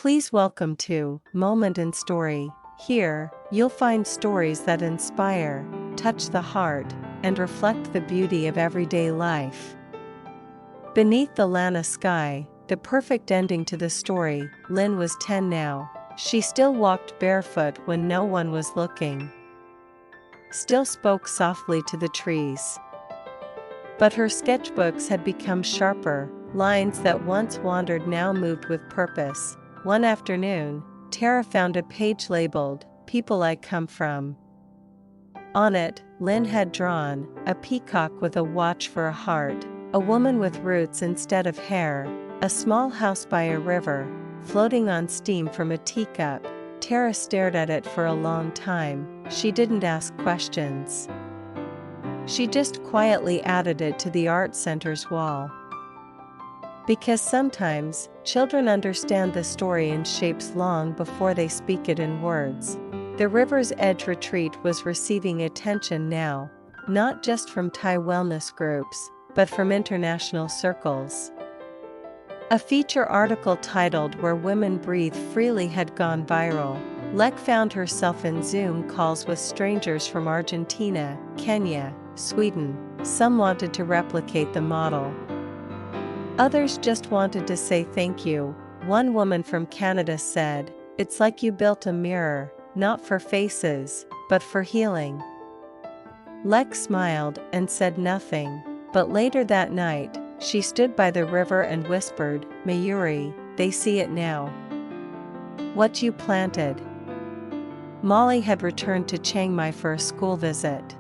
Please welcome to Moment in Story. Here, you'll find stories that inspire, touch the heart, and reflect the beauty of everyday life. Beneath the Lanna sky, the perfect ending to the story. Lynn was 10 now. She still walked barefoot when no one was looking. Still spoke softly to the trees. But her sketchbooks had become sharper, lines that once wandered now moved with purpose. One afternoon, Tara found a page labeled, "People I Come From." On it, Lynn had drawn a peacock with a watch for a heart, a woman with roots instead of hair, a small house by a river, floating on steam from a teacup. Tara stared at it for a long time. She didn't ask questions. She just quietly added it to the art center's wall. Because sometimes, children understand the story in shapes long before they speak it in words. The River's Edge retreat was receiving attention now, not just from Thai wellness groups, but from international circles. A feature article titled "Where Women Breathe Freely" had gone viral. Lek found herself in Zoom calls with strangers from Argentina, Kenya, Sweden. Some wanted to replicate the model. Others just wanted to say thank you. One woman from Canada said, "It's like you built a mirror, not for faces, but for healing." Lek smiled and said nothing, but later that night, she stood by the river and whispered, "Mayuri, they see it now. What you planted." Molly had returned to Chiang Mai for a school visit.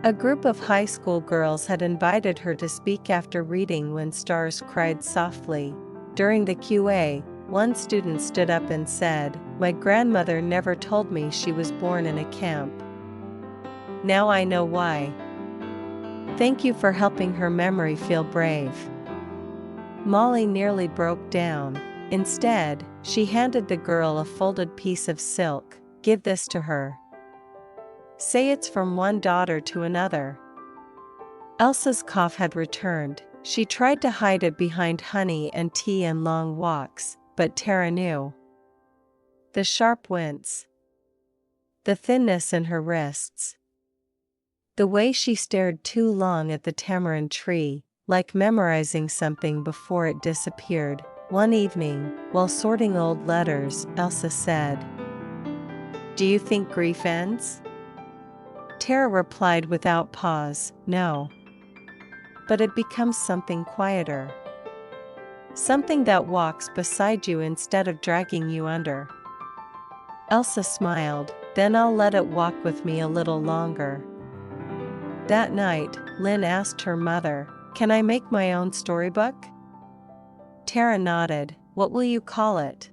A group of high school girls had invited her to speak after reading When Stars Cried Softly. During the QA, one student stood up and said, "My grandmother never told me she was born in a camp. Now I know why. Thank you for helping her memory feel brave." Molly nearly broke down. Instead, she handed the girl a folded piece of silk. "Give this to her. Say it's from one daughter to another." Elsa's cough had returned. She tried to hide it behind honey and tea and long walks, but Tara knew. The sharp wince. The thinness in her wrists. The way she stared too long at the tamarind tree, like memorizing something before it disappeared. One evening, while sorting old letters, Elsa said, "Do you think grief ends?" Tara replied without pause, "No. But it becomes something quieter. Something that walks beside you instead of dragging you under." Elsa smiled, "Then I'll let it walk with me a little longer." That night, Lynn asked her mother, "Can I make my own storybook?" Tara nodded. "What will you call it?"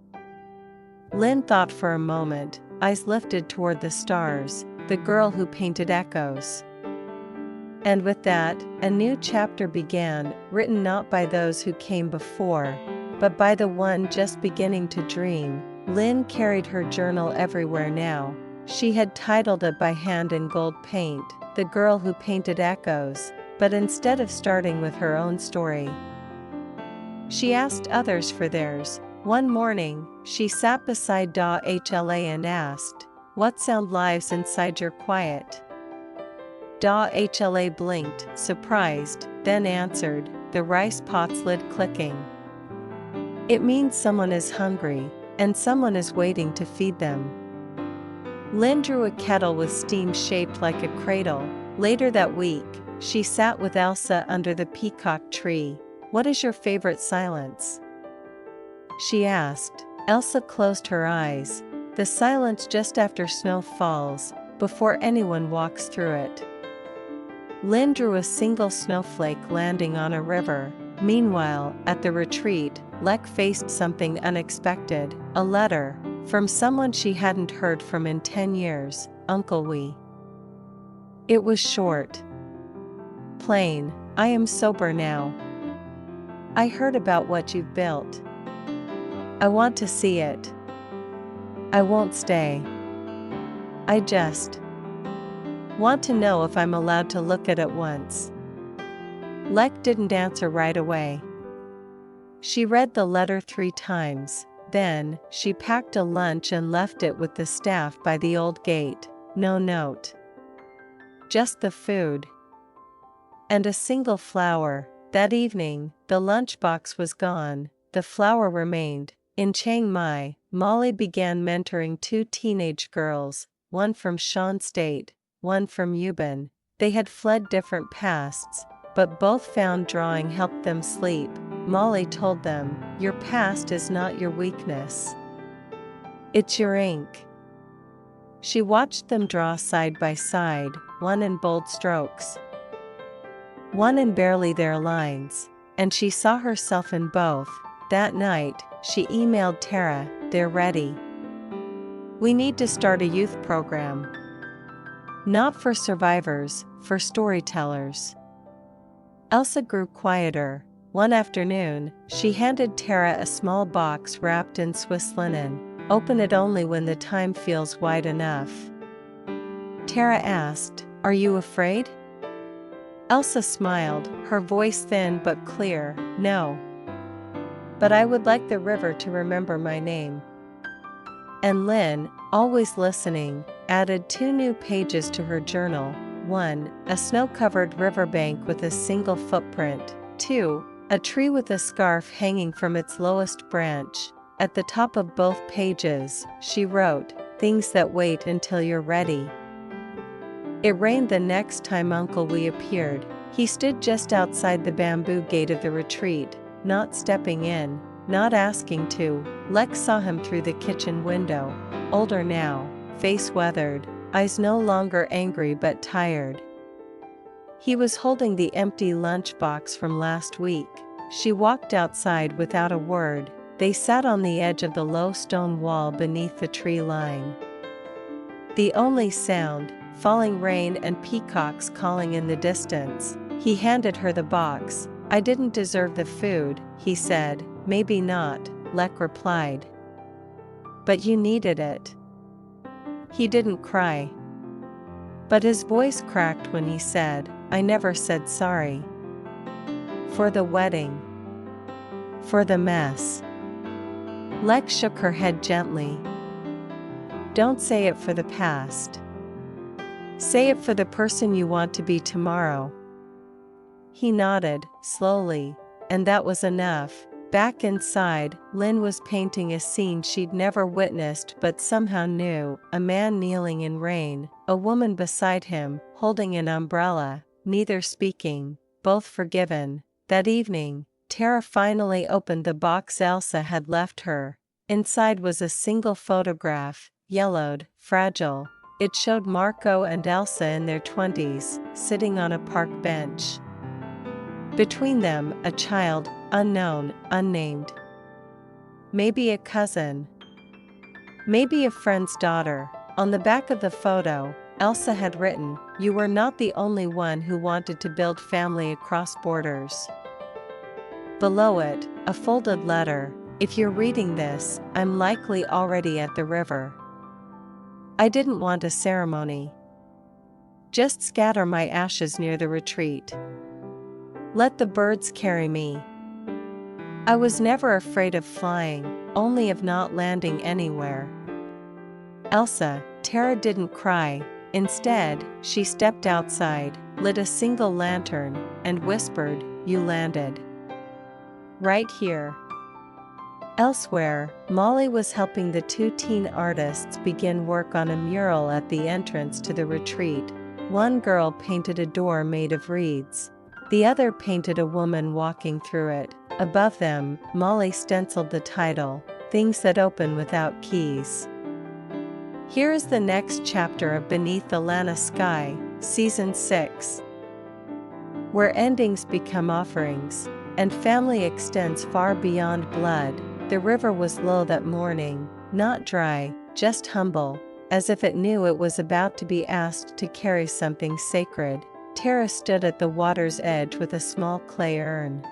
Lynn thought for a moment, eyes lifted toward the stars. "The Girl Who Painted Echoes." And with that, a new chapter began, written not by those who came before, but by the one just beginning to dream. Lynn carried her journal everywhere now. She had titled it by hand in gold paint, "The Girl Who Painted Echoes," but instead of starting with her own story, she asked others for theirs. One morning, she sat beside Da Hla and asked, "What sound lives inside your quiet?" Da Hla blinked, surprised, then answered, "The rice pot's lid clicking. It means someone is hungry, and someone is waiting to feed them." Lynn drew a kettle with steam shaped like a cradle. Later that week, she sat with Elsa under the peacock tree. "What is your favorite silence?" she asked. Elsa closed her eyes. "The silence just after snow falls, before anyone walks through it." Lynn drew a single snowflake landing on a river. Meanwhile, at the retreat, Lek faced something unexpected, a letter, from someone she hadn't heard from in 10 years, Uncle Wee. It was short. Plain, "I am sober now. I heard about what you've built. I want to see it. I won't stay. I just want to know if I'm allowed to look at it once." Lek didn't answer right away. She read the letter 3 times, Then, she packed a lunch and left it with the staff by the old gate. No note. Just the food. And a single flower. That evening, the lunchbox was gone, the flower remained. In Chiang Mai, Molly began mentoring two teenage girls, one from Shan State, one from Yubin. They had fled different pasts, but both found drawing helped them sleep. Molly told them, "Your past is not your weakness. It's your ink." She watched them draw side by side, one in bold strokes, one in barely their lines, and she saw herself in both. That night, she emailed Tara, "They're ready. We need to start a youth program. Not for survivors, for storytellers." Elsa grew quieter. One afternoon, she handed Tara a small box wrapped in Swiss linen. "Open it only when the time feels wide enough." Tara asked, "Are you afraid?" Elsa smiled, her voice thin but clear. "No. But I would like the river to remember my name." And Lynn, always listening, added 2 new pages to her journal. 1. A snow-covered riverbank with a single footprint. 2. A tree with a scarf hanging from its lowest branch. At the top of both pages, she wrote, "Things that wait until you're ready." It rained the next time Uncle Wee appeared. He stood just outside the bamboo gate of the retreat, not stepping in, not asking to. Lex saw him through the kitchen window. Older now, face weathered, eyes no longer angry but tired. He was holding the empty lunchbox from last week. She walked outside without a word. They sat on the edge of the low stone wall beneath the tree line. The only sound, falling rain and peacocks calling in the distance. He handed her the box. "I didn't deserve the food," he said. "Maybe not," Lek replied. "But you needed it." He didn't cry. But his voice cracked when he said, "I never said sorry. For the wedding. For the mess." Lek shook her head gently. "Don't say it for the past. Say it for the person you want to be tomorrow." He nodded, slowly, and that was enough. Back inside, Lynn was painting a scene she'd never witnessed but somehow knew. A man kneeling in rain, a woman beside him, holding an umbrella, neither speaking, both forgiven. That evening, Tara finally opened the box Elsa had left her. Inside was a single photograph, yellowed, fragile. It showed Marco and Elsa in their 20s, sitting on a park bench. Between them, a child, unknown, unnamed. Maybe a cousin. Maybe a friend's daughter. On the back of the photo, Elsa had written, "You were not the only one who wanted to build family across borders." Below it, a folded letter, "If you're reading this, I'm likely already at the river. I didn't want a ceremony. Just scatter my ashes near the retreat. Let the birds carry me. I was never afraid of flying, only of not landing anywhere." Elsa, Tara didn't cry. Instead, she stepped outside, lit a single lantern, and whispered, "You landed. Right here." Elsewhere, Molly was helping the 2 teen artists begin work on a mural at the entrance to the retreat. One girl painted a door made of reeds. The other painted a woman walking through it. Above them, Molly stenciled the title, "Things That Open Without Keys." Here is the next chapter of Beneath the Lanna Sky, Season 6. Where endings become offerings, and family extends far beyond blood. The river was low that morning, not dry, just humble, as if it knew it was about to be asked to carry something sacred. Tara stood at the water's edge with a small clay urn.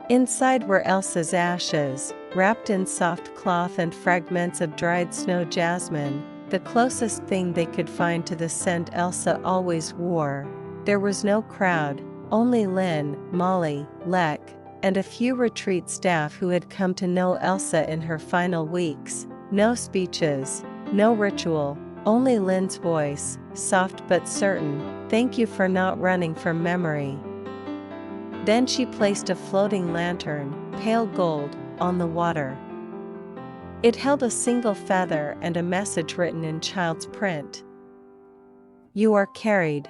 Inside were Elsa's ashes, wrapped in soft cloth and fragments of dried snow jasmine, the closest thing they could find to the scent Elsa always wore. There was no crowd, only Lynn, Molly, Lek, and a few retreat staff who had come to know Elsa in her final weeks. No speeches, no ritual, only Lynn's voice, soft but certain, "Thank you for not running from memory." Then she placed a floating lantern, pale gold, on the water. It held a single feather and a message written in child's print. "You are carried."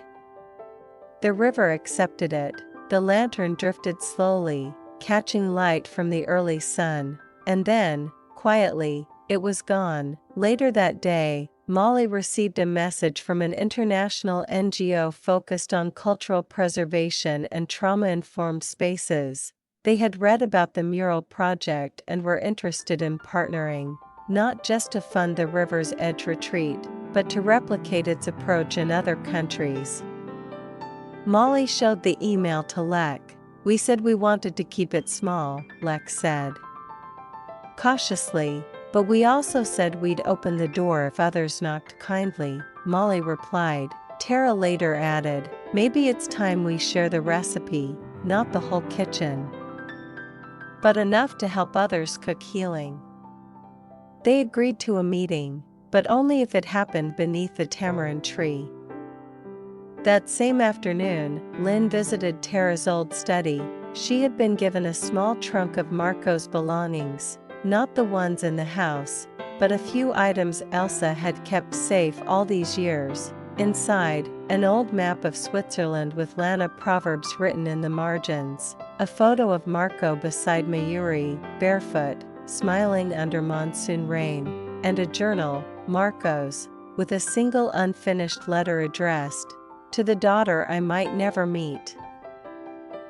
The river accepted it. The lantern drifted slowly, catching light from the early sun, and then, quietly, it was gone. Later that day, Molly received a message from an international NGO focused on cultural preservation and trauma-informed spaces. They had read about the mural project and were interested in partnering, not just to fund the River's Edge retreat, but to replicate its approach in other countries. Molly showed the email to Lek. "We said we wanted to keep it small," Lek said. "Cautiously, but we also said we'd open the door if others knocked kindly," Molly replied. Tara later added, "Maybe it's time we share the recipe, not the whole kitchen, but enough to help others cook healing." They agreed to a meeting, but only if it happened beneath the tamarind tree. That same afternoon, Lynn visited Tara's old study. She had been given a small trunk of Marco's belongings, not the ones in the house, but a few items Elsa had kept safe all these years. Inside, an old map of Switzerland with Lanna proverbs written in the margins, a photo of Marco beside Mayuri, barefoot, smiling under monsoon rain, and a journal, Marco's, with a single unfinished letter addressed, "To the daughter I might never meet."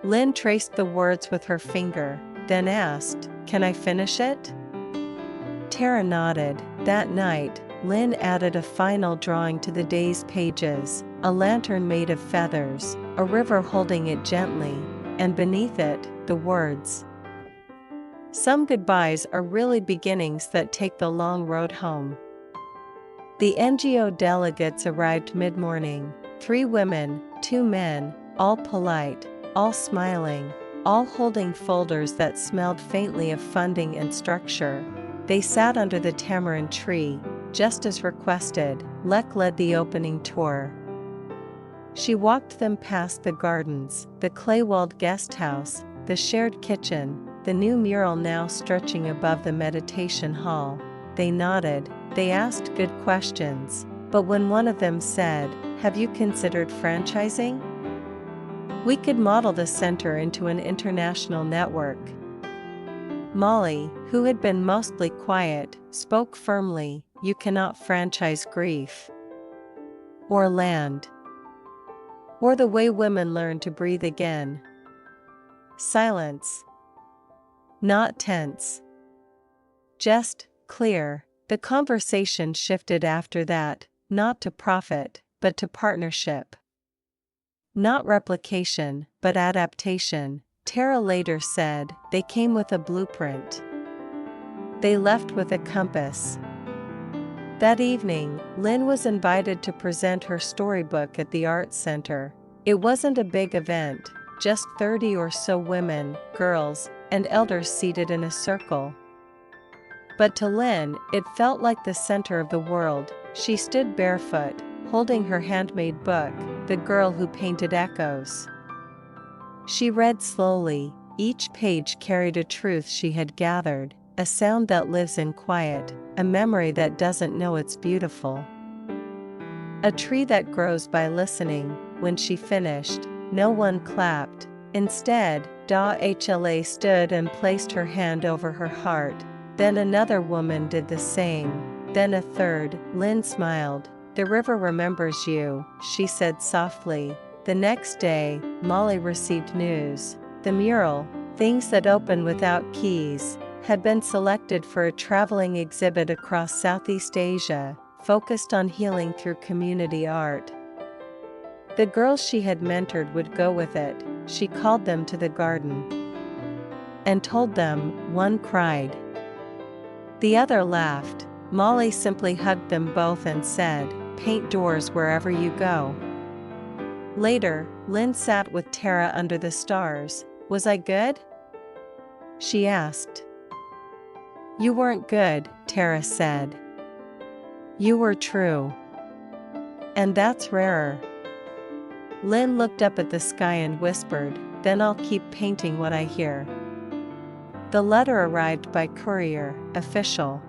Lynn traced the words with her finger, then asked, "Can I finish it?" Tara nodded. That night, Lynn added a final drawing to the day's pages, a lantern made of feathers, a river holding it gently, and beneath it, the words, "Some goodbyes are really beginnings that take the long road home." The NGO delegates arrived mid-morning. 3 women, 2 men, all polite, all smiling, all holding folders that smelled faintly of funding and structure. They sat under the tamarind tree, just as requested. Lek led the opening tour. She walked them past the gardens, the clay-walled guest house, the shared kitchen, the new mural now stretching above the meditation hall. They nodded, they asked good questions, but when one of them said, "Have you considered franchising? We could model the center into an international network." Molly, who had been mostly quiet, spoke firmly, "You cannot franchise grief, or land, or the way women learn to breathe again." Silence. Not tense. Just clear. The conversation shifted after that, not to profit, but to partnership. Not replication, but adaptation. Tara later said, "They came with a blueprint. They left with a compass." That evening, Lynn was invited to present her storybook at the Arts Center. It wasn't a big event, just 30 or so women, girls, and elders seated in a circle. But to Lynn, it felt like the center of the world. She stood barefoot, holding her handmade book, The Girl Who Painted Echoes. She read slowly. Each page carried a truth she had gathered, a sound that lives in quiet, a memory that doesn't know it's beautiful. A tree that grows by listening. When she finished, no one clapped. Instead, Hla stood and placed her hand over her heart. Then another woman did the same. Then a third. Lynn smiled. "The river remembers you," she said softly. The next day, Molly received news. The mural, Things That Open Without Keys, had been selected for a traveling exhibit across Southeast Asia, focused on healing through community art. The girls she had mentored would go with it. She called them to the garden and told them. One cried. The other laughed. Molly simply hugged them both and said, "Paint doors wherever you go." Later, Lynn sat with Tara under the stars. "Was I good?" she asked. You weren't good, Tara said. You were true. And that's rarer. Lynn looked up at the sky and whispered, then I'll keep painting what I hear. The letter arrived by courier, official.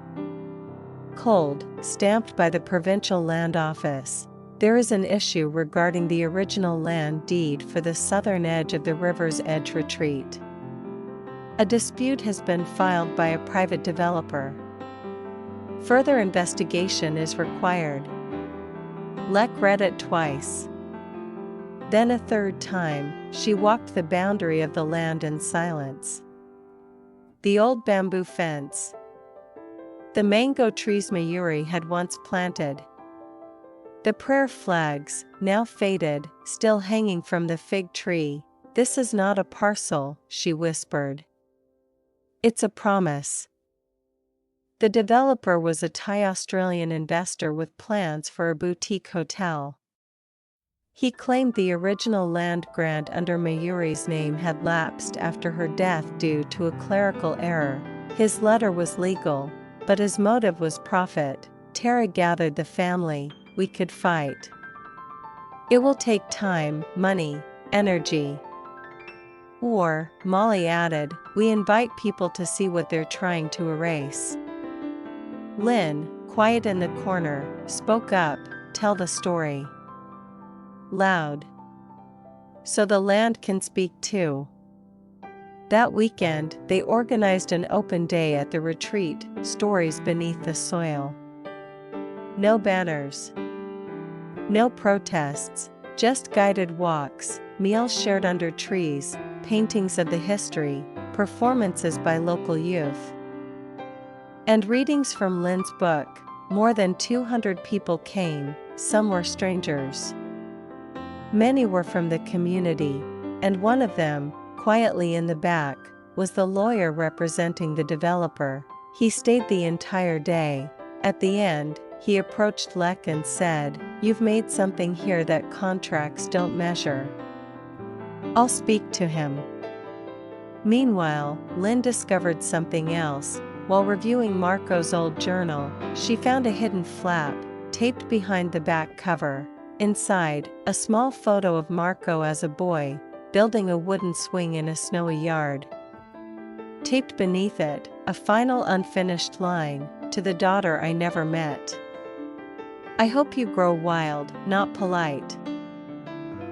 Cold, stamped by the Provincial Land Office. There is an issue regarding the original land deed for the southern edge of the river's edge retreat. A dispute has been filed by a private developer. Further investigation is required. Lek read it twice. Then a third time, she walked the boundary of the land in silence. The old bamboo fence. The mango trees Mayuri had once planted. The prayer flags, now faded, still hanging from the fig tree. This is not a parcel, she whispered. It's a promise. The developer was a Thai Australian investor with plans for a boutique hotel. He claimed the original land grant under Mayuri's name had lapsed after her death due to a clerical error. His letter was legal, but his motive was profit. Tara gathered the family. We could fight. It will take time, money, energy. Or, Molly added, we invite people to see what they're trying to erase. Lynn, quiet in the corner, spoke up, tell the story. Loud. So the land can speak too. That weekend, they organized an open day at the retreat, Stories Beneath the Soil. No banners. No protests, just guided walks, meals shared under trees, paintings of the history, performances by local youth. And readings from Lynn's book. More than 200 people came, some were strangers. Many were from the community, and one of them, quietly in the back, was the lawyer representing the developer. He stayed the entire day. At the end, he approached Lek and said, you've made something here that contracts don't measure. I'll speak to him. Meanwhile, Lynn discovered something else. While reviewing Marco's old journal, she found a hidden flap, taped behind the back cover. Inside, a small photo of Marco as a boy, building a wooden swing in a snowy yard. Taped beneath it, a final unfinished line, to the daughter I never met. I hope you grow wild, not polite.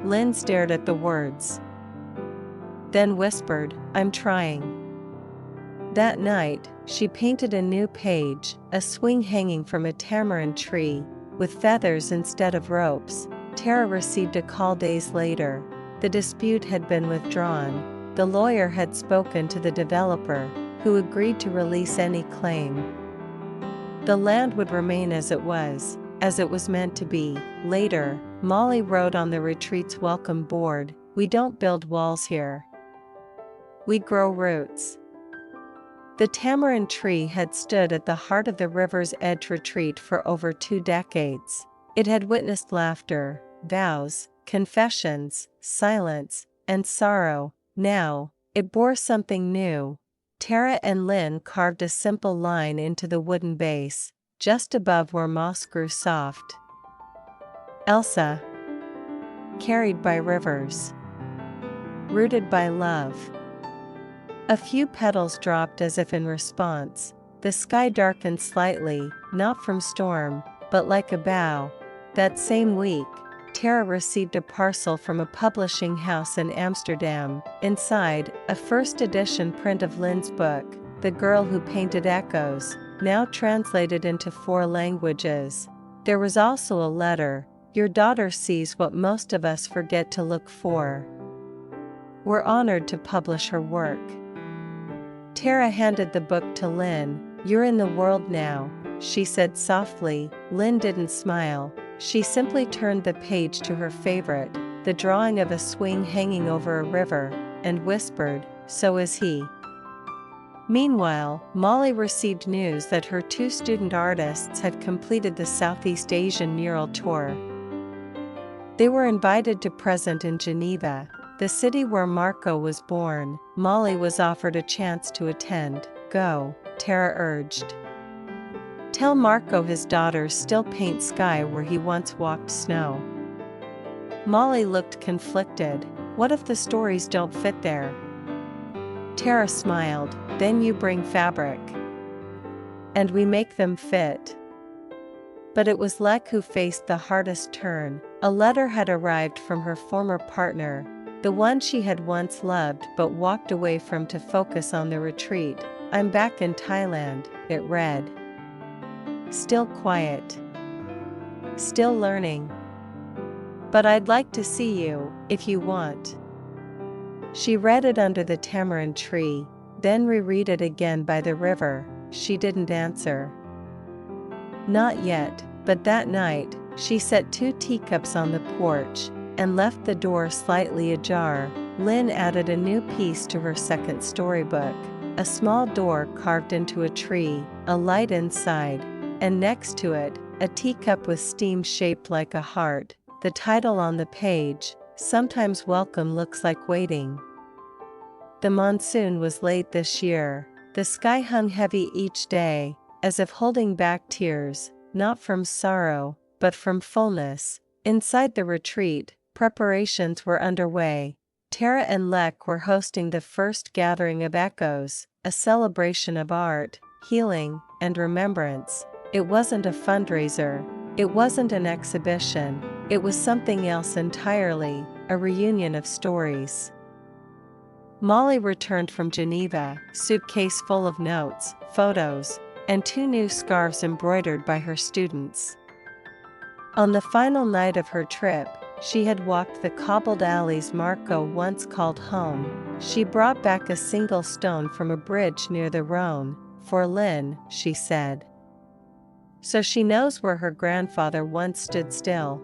Lynn stared at the words. Then whispered, I'm trying. That night, she painted a new page, a swing hanging from a tamarind tree, with feathers instead of ropes. Tara received a call days later. The dispute had been withdrawn. The lawyer had spoken to the developer, who agreed to release any claim. The land would remain as it was meant to be. Later, Molly wrote on the retreat's welcome board, we don't build walls here. We grow roots. The tamarind tree had stood at the heart of the river's edge retreat for over 2 decades. It had witnessed laughter, vows, confessions, silence, and sorrow. Now, it bore something new. Tara and Lynn carved a simple line into the wooden base, just above where moss grew soft. Elsa. Carried by rivers. Rooted by love. A few petals dropped as if in response. The sky darkened slightly, not from storm, but like a bow. That same week, Tara received a parcel from a publishing house in Amsterdam. Inside, a first edition print of Lynn's book, The Girl Who Painted Echoes, now translated into 4 languages. There was also a letter, your daughter sees what most of us forget to look for. We're honored to publish her work. Tara handed the book to Lynn. You're in the world now, she said softly. Lynn didn't smile. She simply turned the page to her favorite, the drawing of a swing hanging over a river, and whispered, so is he. Meanwhile, Molly received news that her 2 student artists had completed the Southeast Asian mural tour. They were invited to present in Geneva. the city where Marco was born. Molly was offered a chance to attend. Go, Tara urged. Tell Marco his daughters still paint sky where he once walked snow. Molly looked conflicted. What if the stories don't fit there? Tara smiled. Then you bring fabric. And we make them fit. But it was Lek who faced the hardest turn. A letter had arrived from her former partner, the one she had once loved but walked away from to focus on the retreat. I'm back in Thailand, it read. Still quiet. Still learning. But I'd like to see you, if you want. She read it under the tamarind tree, then reread it again by the river. She didn't answer. Not yet, but that night, she set 2 teacups on the porch, and left the door slightly ajar. Lynn added a new piece to her second storybook, a small door carved into a tree, a light inside, and next to it, a teacup with steam shaped like a heart. The title on the page, Sometimes Welcome Looks Like Waiting. The monsoon was late this year. The sky hung heavy each day, as if holding back tears, not from sorrow, but from fullness. Inside the retreat, preparations were underway. Tara and Lek were hosting the first gathering of echoes, a celebration of art, healing, and remembrance. It wasn't a fundraiser. It wasn't an exhibition. It was something else entirely, a reunion of stories. Molly returned from Geneva, suitcase full of notes, photos, and 2 new scarves embroidered by her students. On the final night of her trip, she had walked the cobbled alleys Marco once called home. She brought back a single stone from a bridge near the Rhone, for Lynn, she said. So she knows where her grandfather once stood still.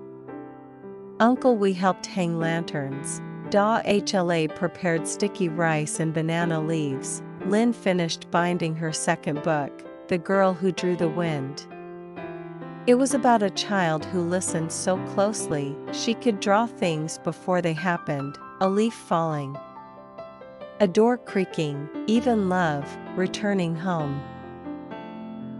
Uncle, we helped hang lanterns. Da Hla prepared sticky rice and banana leaves. Lynn finished binding her second book, The Girl Who Drew the Wind. It was about a child who listened so closely she could draw things before they happened, a leaf falling, a door creaking, even love, returning home.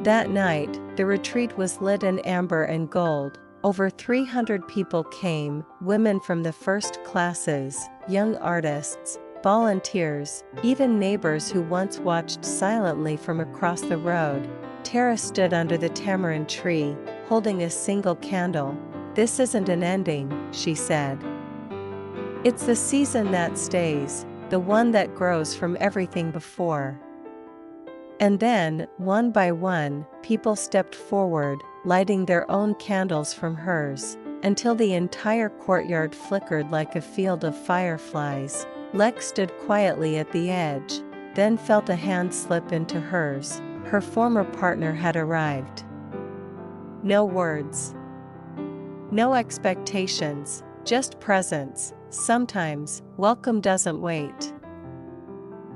That night, the retreat was lit in amber and gold. Over 300 people came, women from the first classes, young artists, volunteers, even neighbors who once watched silently from across the road. Tara stood under the tamarind tree, holding a single candle. This isn't an ending, she said. It's the season that stays, the one that grows from everything before. And then, one by one, people stepped forward, lighting their own candles from hers, until the entire courtyard flickered like a field of fireflies. Lex stood quietly at the edge, then felt a hand slip into hers. Her former partner had arrived. No words. No expectations, just presence. Sometimes, welcome doesn't wait.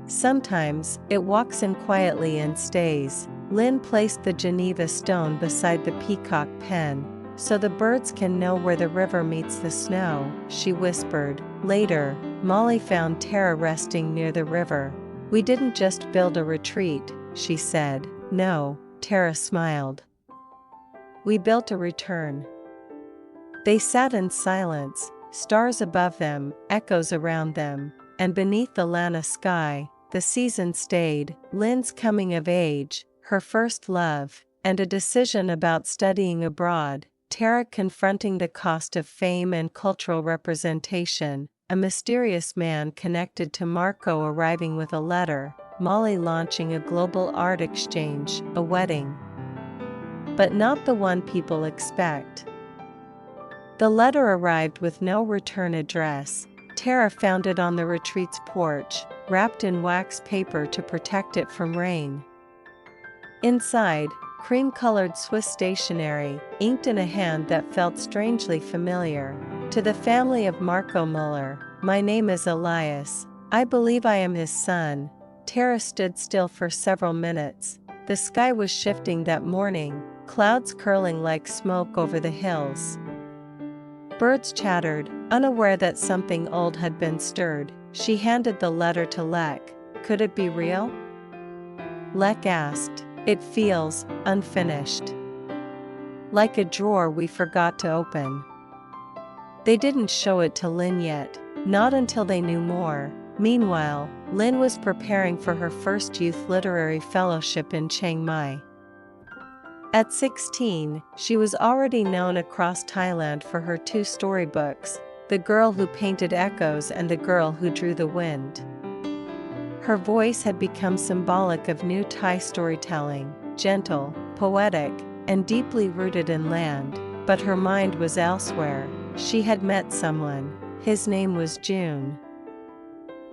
Sometimes, it walks in quietly and stays. Lynn placed the Geneva stone beside the peacock pen, so the birds can know where the river meets the snow, she whispered. Later, Molly found Tara resting near the river. We didn't just build a retreat, she said. No, Tara smiled. We built a return. They sat in silence, stars above them, echoes around them, and beneath the Lanna sky, the season stayed. Lynn's coming of age, her first love, and a decision about studying abroad, Tara confronting the cost of fame and cultural representation, a mysterious man connected to Marco arriving with a letter, Molly launching a global art exchange, a wedding. But not the one people expect. The letter arrived with no return address. Tara found it on the retreat's porch, wrapped in wax paper to protect it from rain. Inside, cream-colored Swiss stationery, inked in a hand that felt strangely familiar. To the family of Marco Muller, my name is Elias. I believe I am his son. Tara stood still for several minutes. The sky was shifting that morning, clouds curling like smoke over the hills. Birds chattered, unaware that something old had been stirred. She handed the letter to Lek. Could it be real? Lek asked. It feels unfinished. Like a drawer we forgot to open. They didn't show it to Lynn yet, not until they knew more. Meanwhile, Lynn was preparing for her first youth literary fellowship in Chiang Mai. At 16, she was already known across Thailand for her two storybooks, The Girl Who Painted Echoes and The Girl Who Drew the Wind. Her voice had become symbolic of new Thai storytelling, gentle, poetic, and deeply rooted in land, but her mind was elsewhere. She had met someone. His name was June.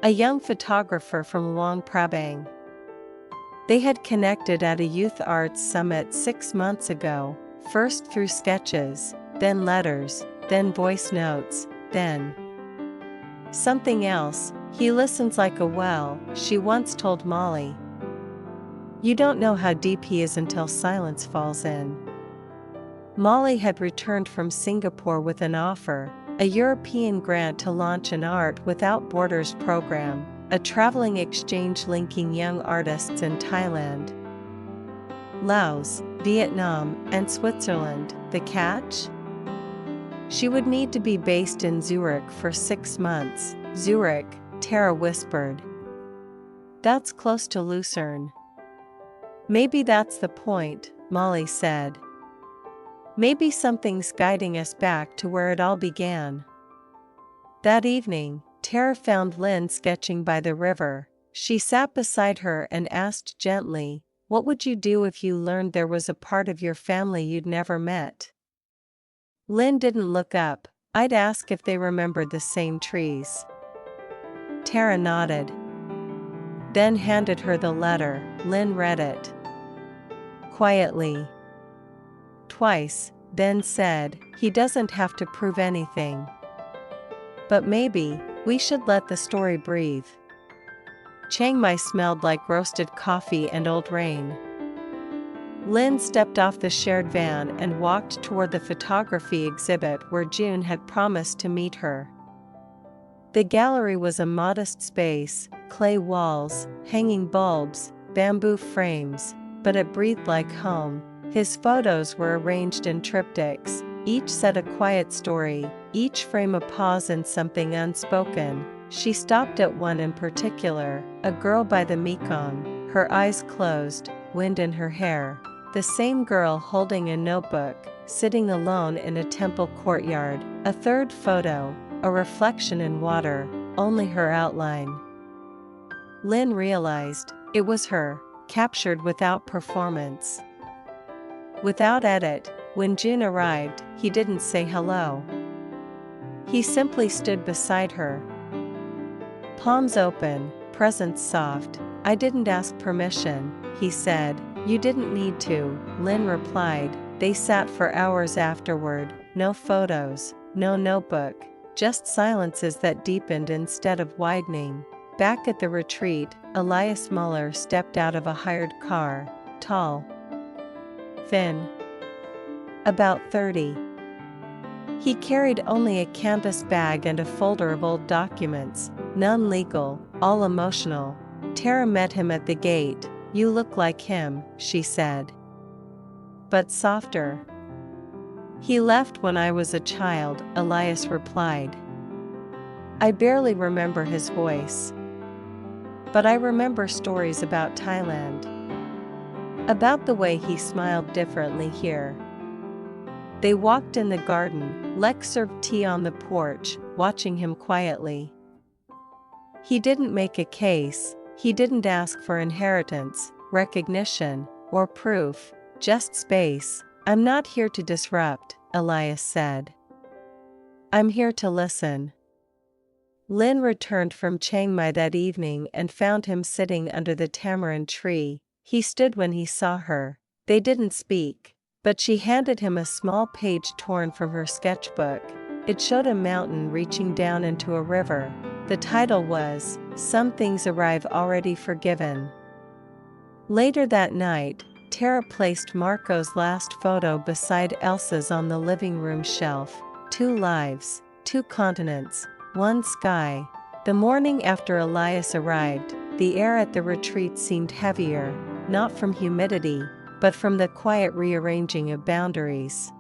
A young photographer from Luang Prabang. They had connected at a youth arts summit 6 months ago, first through sketches, then letters, then voice notes, then something else. He listens like a well, she once told Molly. You don't know how deep he is until silence falls in. Molly had returned from Singapore with an offer, a European grant to launch an Art Without Borders program, a traveling exchange linking young artists in Thailand, Laos, Vietnam, and Switzerland. The catch? She would need to be based in Zurich for 6 months. Zurich, Tara whispered. That's close to Lucerne. Maybe that's the point, Molly said. Maybe something's guiding us back to where it all began. That evening, Tara found Lynn sketching by the river. She sat beside her and asked gently, what would you do if you learned there was a part of your family you'd never met? Lynn didn't look up. I'd ask if they remembered the same trees. Tara nodded. Then handed her the letter. Lynn read it quietly twice, then said, he doesn't have to prove anything. But maybe we should let the story breathe. Chiang Mai smelled like roasted coffee and old rain. Lynn stepped off the shared van and walked toward the photography exhibit where June had promised to meet her. The gallery was a modest space, clay walls, hanging bulbs, bamboo frames, but it breathed like home. His photos were arranged in triptychs, each said a quiet story, each frame a pause in something unspoken. She stopped at one in particular, a girl by the Mekong, her eyes closed, wind in her hair. The same girl holding a notebook, sitting alone in a temple courtyard. A third photo, a reflection in water, only her outline. Lynn realized, it was her, captured without performance. Without edit. When June arrived, he didn't say hello. He simply stood beside her. Palms open, presence soft. I didn't ask permission, he said. You didn't need to, Lynn replied. They sat for hours afterward, no photos, no notebook, just silences that deepened instead of widening. Back at the retreat, Elias Muller stepped out of a hired car, tall, thin, about 30. He carried only a canvas bag and a folder of old documents, none legal, all emotional. Tara met him at the gate. You look like him, she said. But softer. He left when I was a child, Elias replied. I barely remember his voice. But I remember stories about Thailand. About the way he smiled differently here. They walked in the garden. Lek served tea on the porch, watching him quietly. He didn't make a case, he didn't ask for inheritance, recognition, or proof, just space. I'm not here to disrupt, Elias said. I'm here to listen. Lynn returned from Chiang Mai that evening and found him sitting under the tamarind tree. He stood when he saw her. They didn't speak. But she handed him a small page torn from her sketchbook. It showed a mountain reaching down into a river. The title was, Some Things Arrive Already Forgiven. Later that night, Tara placed Marco's last photo beside Elsa's on the living room shelf. two lives, two continents, one sky. The morning after Elias arrived, the air at the retreat seemed heavier, not from humidity, but from the quiet rearranging of boundaries.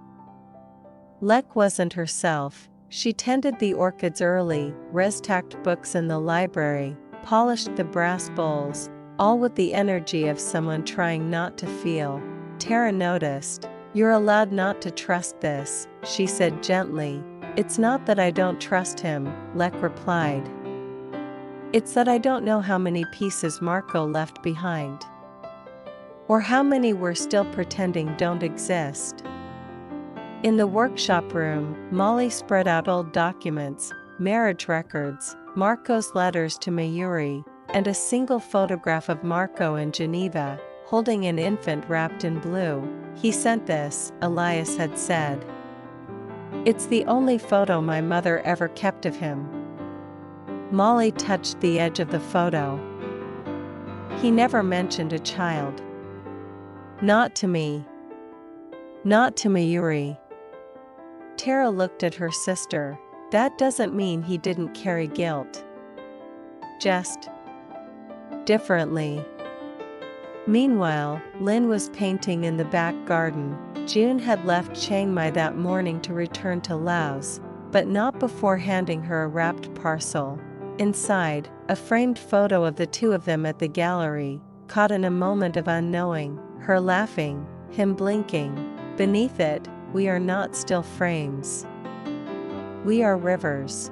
Lek wasn't herself. She tended the orchids early, res-tacked books in the library, polished the brass bowls, all with the energy of someone trying not to feel. Tara noticed. "You're allowed not to trust this," she said gently. "It's not that I don't trust him," Lek replied. "It's that I don't know how many pieces Marco left behind. Or how many we're still pretending don't exist." In the workshop room, Molly spread out old documents, marriage records, Marco's letters to Mayuri, and a single photograph of Marco in Geneva, holding an infant wrapped in blue. "He sent this," Elias had said. "It's the only photo my mother ever kept of him." Molly touched the edge of the photo. "He never mentioned a child. Not to me. Not to Mayuri." Tara looked at her sister. "That doesn't mean he didn't carry guilt. Just differently." Meanwhile, Lin was painting in the back garden. June had left Chiang Mai that morning to return to Laos, but not before handing her a wrapped parcel. Inside, a framed photo of the two of them at the gallery, caught in a moment of unknowing, her laughing, him blinking. Beneath it, "We are not still frames. We are rivers."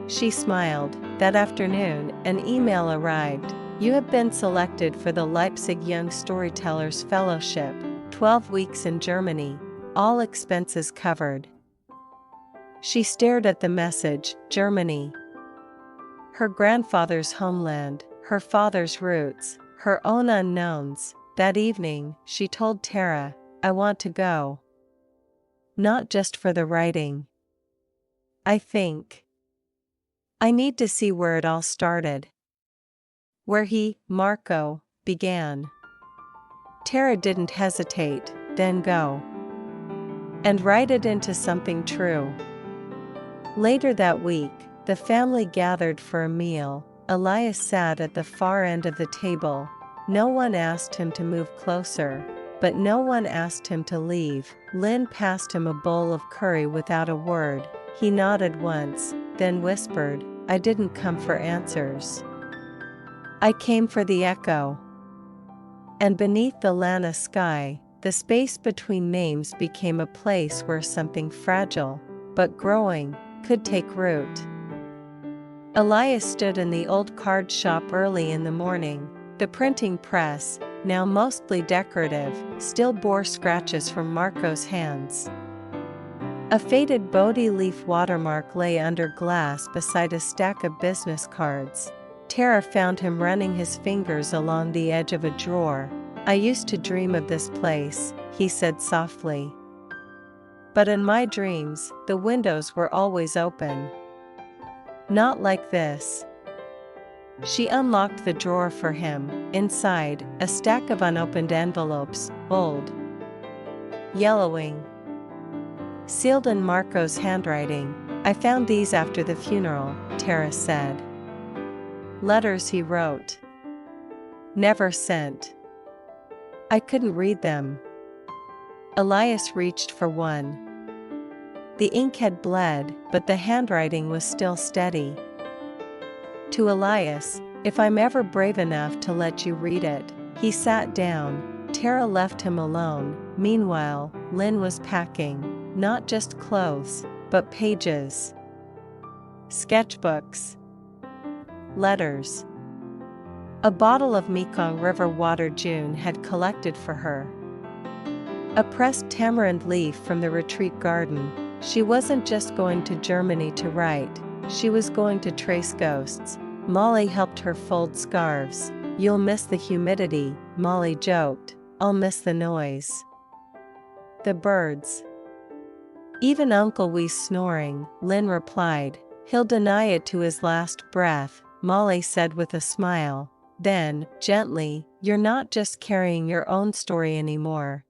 She smiled. That afternoon, an email arrived. "You have been selected for the Leipzig Young Storytellers Fellowship, 12 weeks in Germany, all expenses covered." She stared at the message. Germany. Her grandfather's homeland, her father's roots, her own unknowns. That evening, she told Tara, "I want to go. Not just for the writing. I think I need to see where it all started. Where he, Marco, began." Tara didn't hesitate. "Then go. And write it into something true." Later that week, the family gathered for a meal. Elias sat at the far end of the table. No one asked him to move closer, but no one asked him to leave. Lin passed him a bowl of curry without a word. He nodded once, then whispered, "I didn't come for answers. I came for the echo." And beneath the Lanna sky, the space between names became a place where something fragile, but growing, could take root. Elias stood in the old card shop early in the morning. The printing press, now mostly decorative, still bore scratches from Marco's hands. A faded Bodhi leaf watermark lay under glass beside a stack of business cards. Tara found him running his fingers along the edge of a drawer. "I used to dream of this place," he said softly. "But in my dreams, the windows were always open. Not like this." She unlocked the drawer for him. Inside, a stack of unopened envelopes, old, yellowing, sealed in Marco's handwriting. "I found these after the funeral," Tara said. "Letters he wrote. Never sent. I couldn't read them." Elias reached for one. The ink had bled, but the handwriting was still steady. To Elias, "If I'm ever brave enough to let you read it." He sat down. Tara left him alone. Meanwhile, Lin was packing, not just clothes, but pages. Sketchbooks. Letters. A bottle of Mekong River water June had collected for her. A pressed tamarind leaf from the retreat garden. She wasn't just going to Germany to write, she was going to trace ghosts. Molly helped her fold scarves. "You'll miss the humidity," Molly joked. "I'll miss the noise. The birds. Even Uncle Wee's snoring," Lin replied. "He'll deny it to his last breath," Molly said with a smile. Then, gently, "You're not just carrying your own story anymore."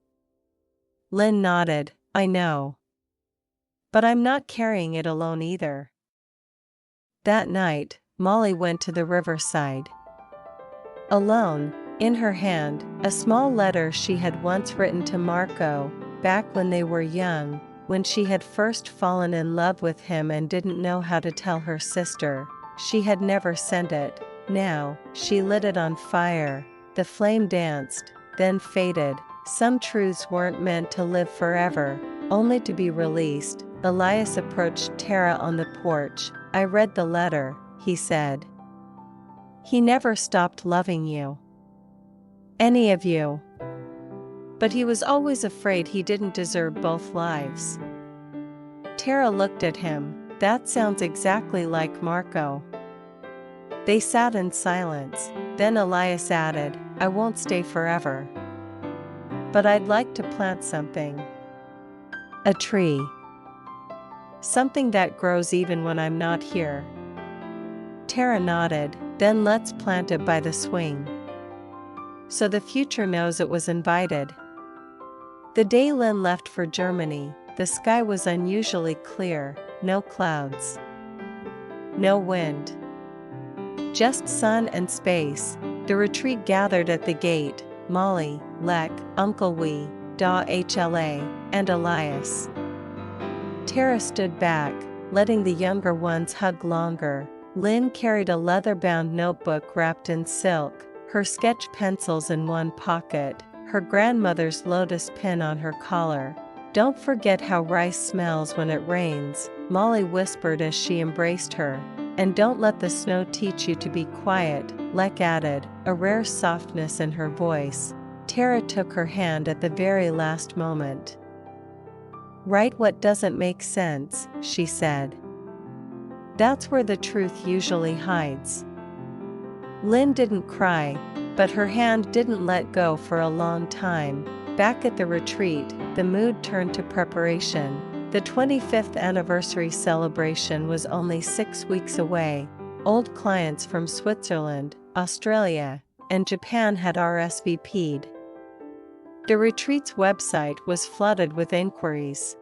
Lin nodded. "I know. But I'm not carrying it alone either. That night, Molly went to the riverside. Alone, in her hand, a small letter she had once written to Marco, back when they were young, when she had first fallen in love with him and didn't know how to tell her sister. She had never sent it. Now, she lit it on fire. The flame danced, then faded. Some truths weren't meant to live forever, only to be released. Elias approached Tara on the porch. "I read the letter," he said. "He never stopped loving you. Any of you. But he was always afraid he didn't deserve both lives." Tara looked at him. "That sounds exactly like Marco." They sat in silence. Then Elias added, "I won't stay forever. But I'd like to plant something. A tree. Something that grows even when I'm not here." Tara nodded. "Then let's plant it by the swing, so the future knows it was invited." The day Lynn left for Germany, the sky was unusually clear, no clouds, no wind. Just sun and space. The retreat gathered at the gate: Molly, Lek, Uncle Wee, Da Hla, and Elias. Tara stood back, letting the younger ones hug longer. Lynn carried a leather-bound notebook wrapped in silk, her sketch pencils in one pocket, her grandmother's lotus pin on her collar. "Don't forget how rice smells when it rains," Molly whispered as she embraced her. "And don't let the snow teach you to be quiet," Lek added, a rare softness in her voice. Tara took her hand at the very last moment. "Write what doesn't make sense," she said. "That's where the truth usually hides." Lynn didn't cry, but her hand didn't let go for a long time. Back at the retreat, the mood turned to preparation. The 25th anniversary celebration was only 6 weeks away. Old clients from Switzerland, Australia, and Japan had RSVP'd. The retreat's website was flooded with inquiries.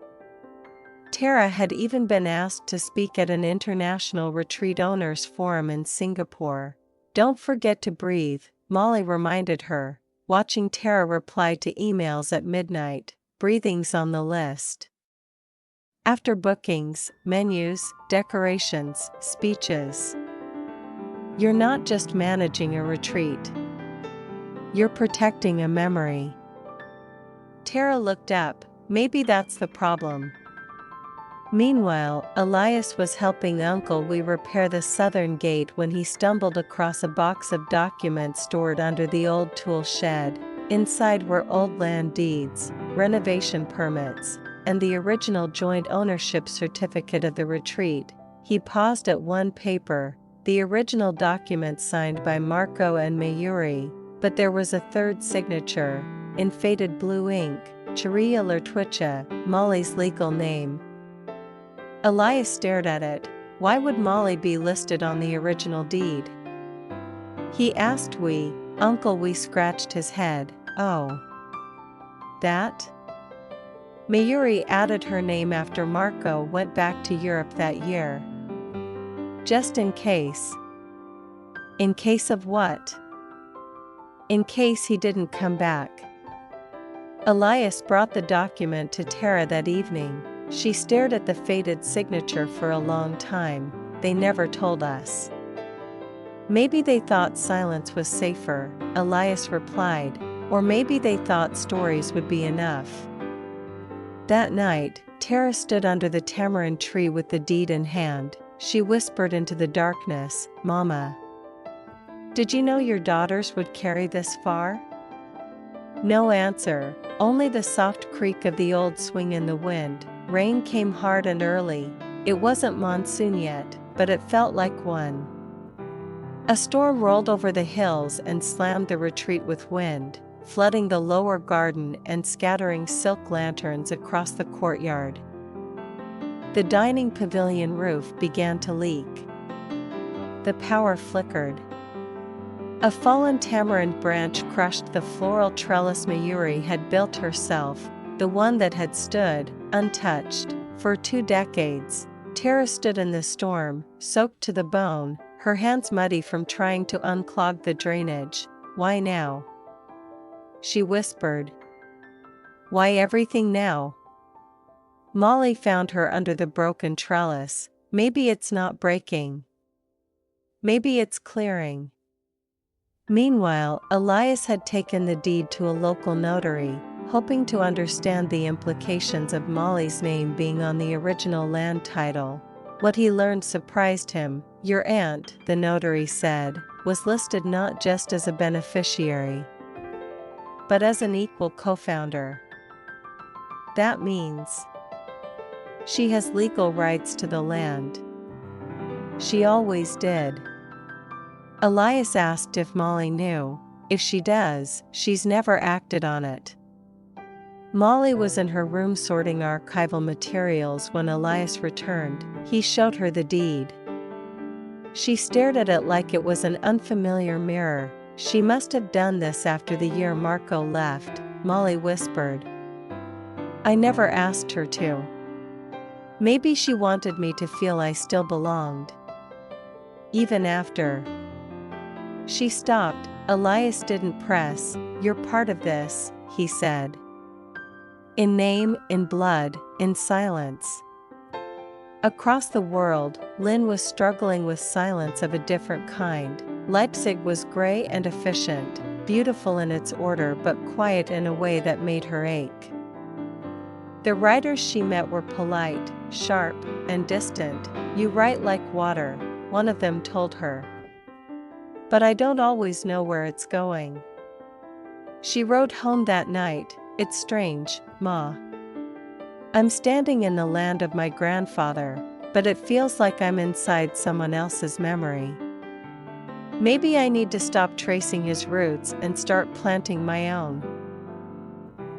Tara had even been asked to speak at an international retreat owners forum in Singapore. "Don't forget to breathe," Molly reminded her, watching Tara reply to emails at midnight. "Breathing's on the list." After bookings, menus, decorations, speeches. You're not just managing a retreat. You're protecting a memory. Tara looked up. Maybe that's the problem. Meanwhile, Elias was helping Uncle Wee repair the southern gate when he stumbled across a box of documents stored under the old tool shed. Inside were old land deeds, renovation permits, and the original joint ownership certificate of the retreat. He paused at one paper, the original document signed by Marco and Mayuri, but there was a third signature, in faded blue ink, Chiria Lertwicha, Molly's legal name. Elias stared at it. Why would Molly be listed on the original deed? He asked Wee. Uncle Wee scratched his head. "Oh. That?" Mayuri added her name after Marco went back to Europe that year. Just in case. In case of what? In case he didn't come back. Elias brought the document to Tara that evening. She stared at the faded signature for a long time. "They never told us." "Maybe they thought silence was safer," Elias replied, "or maybe they thought stories would be enough." That night, Tara stood under the tamarind tree with the deed in hand. She whispered into the darkness, "Mama, did you know your daughters would carry this far?" No answer, only the soft creak of the old swing in the wind. Rain came hard and early. It wasn't monsoon yet, but it felt like one. A storm rolled over the hills and slammed the retreat with wind, flooding the lower garden and scattering silk lanterns across the courtyard. The dining pavilion roof began to leak. The power flickered. A fallen tamarind branch crushed the floral trellis Mayuri had built herself, the one that had stood, untouched, For 2 decades, Tara stood in the storm, soaked to the bone, her hands muddy from trying to unclog the drainage. Why now? She whispered. Why everything now? Molly found her under the broken trellis. Maybe it's not breaking. Maybe it's clearing. Meanwhile, Elias had taken the deed to a local notary, hoping to understand the implications of Molly's name being on the original land title. What he learned surprised him. Your aunt, the notary said, was listed not just as a beneficiary, but as an equal co-founder. That means she has legal rights to the land. She always did. Elias asked if Molly knew. If she does, she's never acted on it. Molly was in her room sorting archival materials when Elias returned. He showed her the deed. She stared at it like it was an unfamiliar mirror. She must have done this after the year Marco left, Molly whispered. I never asked her to. Maybe she wanted me to feel I still belonged. Even after. She stopped. Elias didn't press. You're part of this, he said. In name, in blood, in silence. Across the world, Lynn was struggling with silence of a different kind. Leipzig was gray and efficient, beautiful in its order but quiet in a way that made her ache. The writers she met were polite, sharp, and distant. You write like water, one of them told her. But I don't always know where it's going. She rode home that night. It's strange, Ma. I'm standing in the land of my grandfather, but it feels like I'm inside someone else's memory. Maybe I need to stop tracing his roots and start planting my own.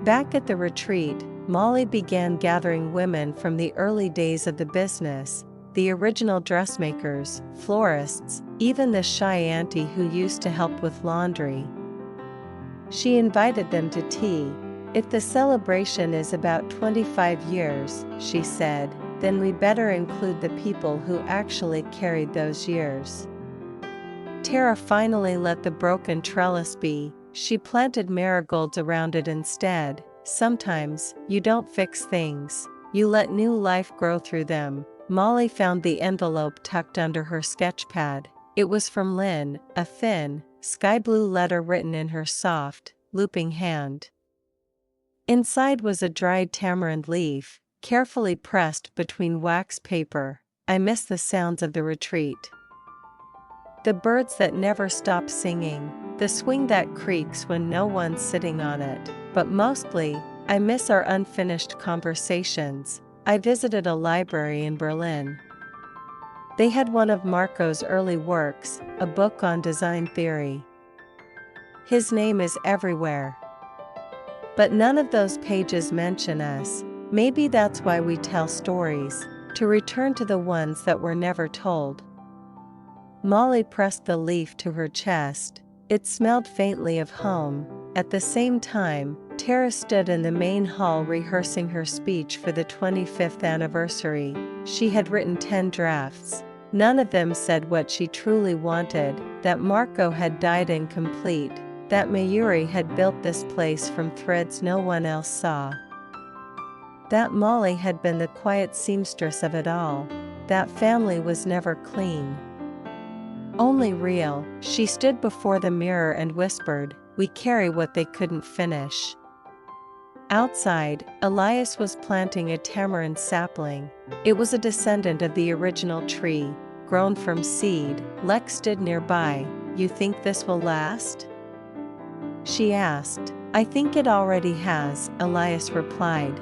Back at the retreat, Molly began gathering women from the early days of the business, the original dressmakers, florists, even the shy auntie who used to help with laundry. She invited them to tea. If the celebration is about 25 years, she said, then we better include the people who actually carried those years. Tara finally let the broken trellis be. She planted marigolds around it instead. Sometimes, you don't fix things, you let new life grow through them. Molly found the envelope tucked under her sketchpad. It was from Lynn, a thin, sky blue letter written in her soft, looping hand. Inside was a dried tamarind leaf, carefully pressed between wax paper. I miss the sounds of the retreat. The birds that never stop singing, the swing that creaks when no one's sitting on it. But mostly, I miss our unfinished conversations. I visited a library in Berlin. They had one of Marco's early works, a book on design theory. His name is everywhere. But none of those pages mention us. Maybe that's why we tell stories, to return to the ones that were never told. Molly pressed the leaf to her chest. It smelled faintly of home. At the same time, Tara stood in the main hall rehearsing her speech for the 25th anniversary. She had written 10 drafts. None of them said what she truly wanted, that Marco had died incomplete, that Mayuri had built this place from threads no one else saw. That Molly had been the quiet seamstress of it all. That family was never clean. Only real. She stood before the mirror and whispered, we carry what they couldn't finish. Outside, Elias was planting a tamarind sapling. It was a descendant of the original tree, grown from seed. Lex stood nearby. You think this will last? She asked. I think it already has, Elias replied.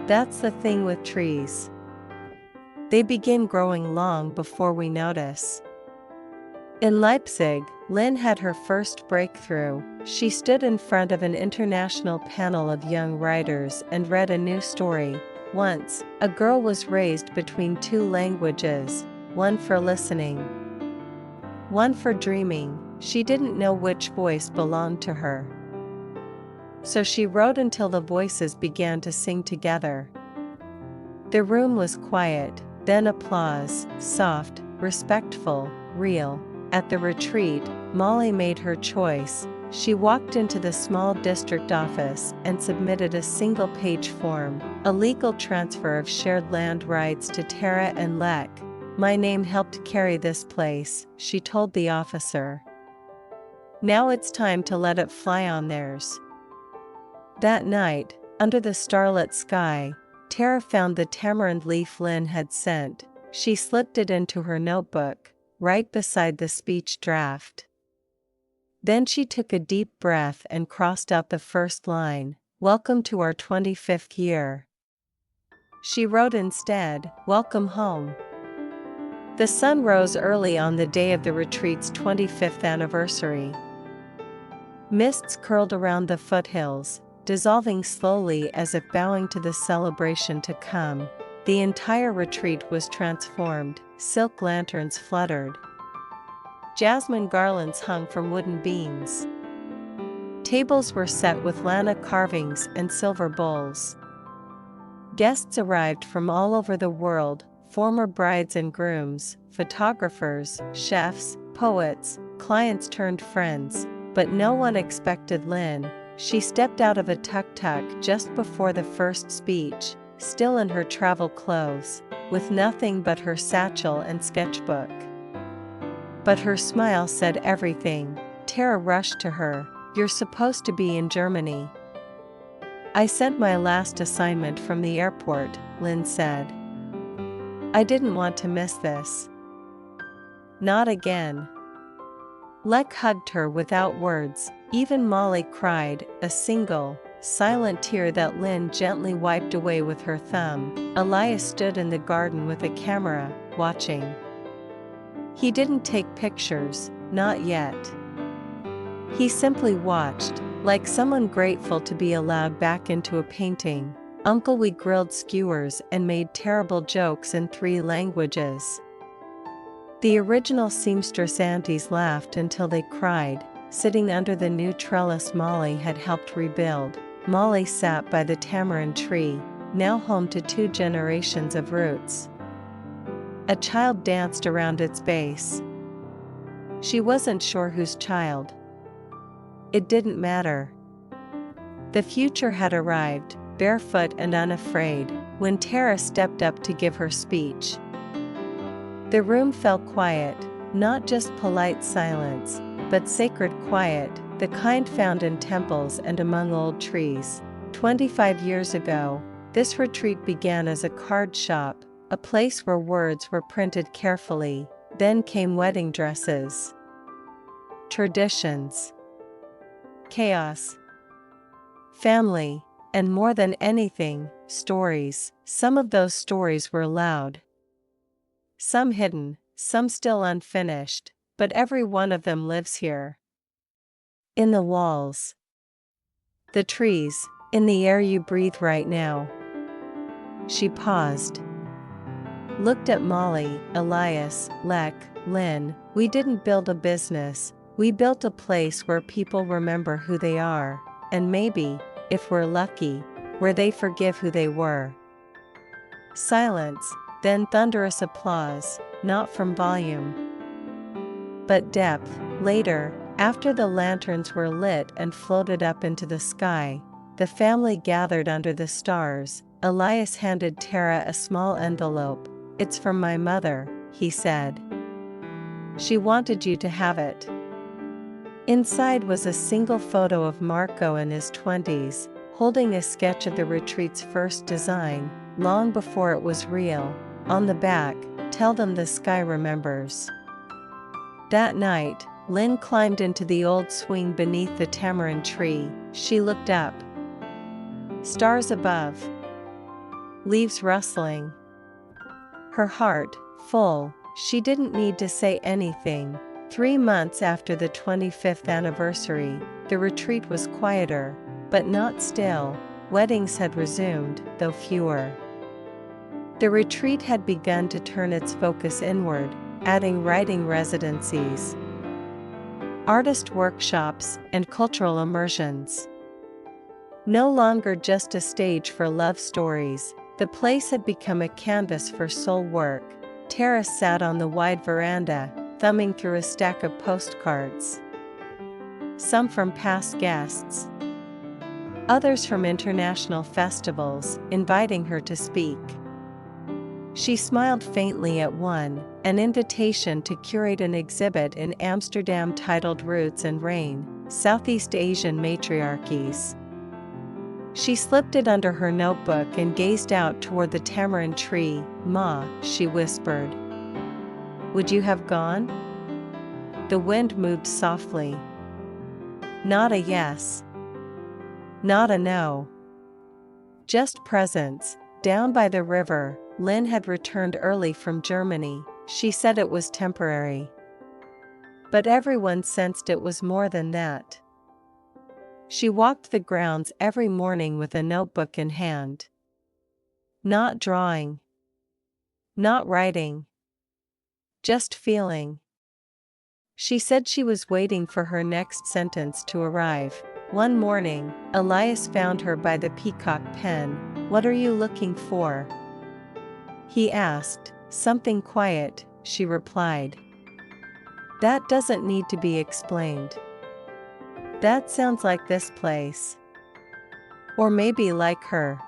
That's the thing with trees. They begin growing long before we notice. In Leipzig, Lynn had her first breakthrough. She stood in front of an international panel of young writers and read a new story. Once, a girl was raised between 2 languages, one for listening, one for dreaming. She didn't know which voice belonged to her. So she wrote until the voices began to sing together. The room was quiet, then applause, soft, respectful, real. At the retreat, Molly made her choice. She walked into the small district office and submitted a single-page form, a legal transfer of shared land rights to Tara and Lek. My name helped carry this place, she told the officer. Now it's time to let it fly on theirs. That night, under the starlit sky, Tara found the tamarind leaf Lynn had sent. She slipped it into her notebook, right beside the speech draft. Then she took a deep breath and crossed out the first line, "Welcome to our 25th year." She wrote instead, "Welcome home." The sun rose early on the day of the retreat's 25th anniversary. Mists curled around the foothills, dissolving slowly as if bowing to the celebration to come. The entire retreat was transformed, silk lanterns fluttered. Jasmine garlands hung from wooden beams. Tables were set with Lanna carvings and silver bowls. Guests arrived from all over the world, former brides and grooms, photographers, chefs, poets, clients turned friends, but no one expected Lynn. She stepped out of a tuk-tuk just before the first speech, still in her travel clothes, with nothing but her satchel and sketchbook. But her smile said everything. Tara rushed to her. "You're supposed to be in Germany." "I sent my last assignment from the airport," Lynn said. "I didn't want to miss this." "Not again." Lek hugged her without words. Even Molly cried, a single, silent tear that Lynn gently wiped away with her thumb. Elias stood in the garden with a camera, watching. He didn't take pictures, not yet. He simply watched, like someone grateful to be allowed back into a painting. "Uncle, we grilled skewers and made terrible jokes in 3 languages." The original seamstress aunties laughed until they cried, sitting under the new trellis Molly had helped rebuild. Molly sat by the tamarind tree, now home to 2 generations of roots. A child danced around its base. She wasn't sure whose child. It didn't matter. The future had arrived, barefoot and unafraid, when Tara stepped up to give her speech. The room felt quiet, not just polite silence, but sacred quiet, the kind found in temples and among old trees. 25 years ago, this retreat began as a card shop, a place where words were printed carefully. Then came wedding dresses, traditions, chaos, family, and more than anything, stories. Some of those stories were loud, some hidden, some still unfinished, but every one of them lives here. In the walls, the trees, in the air you breathe right now. She paused, looked at Molly, Elias, Lek, Lynn. "We didn't build a business, we built a place where people remember who they are, and maybe, if we're lucky, where they forgive who they were." Silence, then thunderous applause, not from volume, but depth. Later, after the lanterns were lit and floated up into the sky, the family gathered under the stars. Elias handed Tara a small envelope. "It's from my mother," he said. "She wanted you to have it." Inside was a single photo of Marco in his 20s, holding a sketch of the retreat's first design, long before it was real. On the back, "Tell them the sky remembers." That night, Lynn climbed into the old swing beneath the tamarind tree. She looked up. Stars above, leaves rustling. Her heart full. She didn't need to say anything. 3 months after the 25th anniversary, the retreat was quieter, but not still. Weddings had resumed, though fewer. The retreat had begun to turn its focus inward, adding writing residencies, artist workshops, and cultural immersions. No longer just a stage for love stories, The place had become a canvas for soul work. Tara sat on the wide veranda, thumbing through a stack of postcards. Some from past guests. Others from international festivals, inviting her to speak. She smiled faintly at one, an invitation to curate an exhibit in Amsterdam titled Roots and Rain, Southeast Asian Matriarchies. She slipped it under her notebook and gazed out toward the tamarind tree. "Ma," she whispered. "Would you have gone?" The wind moved softly. Not a yes. Not a no. Just presence. Down by the river, Lynn had returned early from Germany. She said it was temporary. But everyone sensed it was more than that. She walked the grounds every morning with a notebook in hand. Not drawing. Not writing. Just feeling. She said she was waiting for her next sentence to arrive. One morning, Elias found her by the peacock pen. "What are you looking for?" he asked. "Something quiet," she replied. "That doesn't need to be explained. That sounds like this place. Or maybe like her."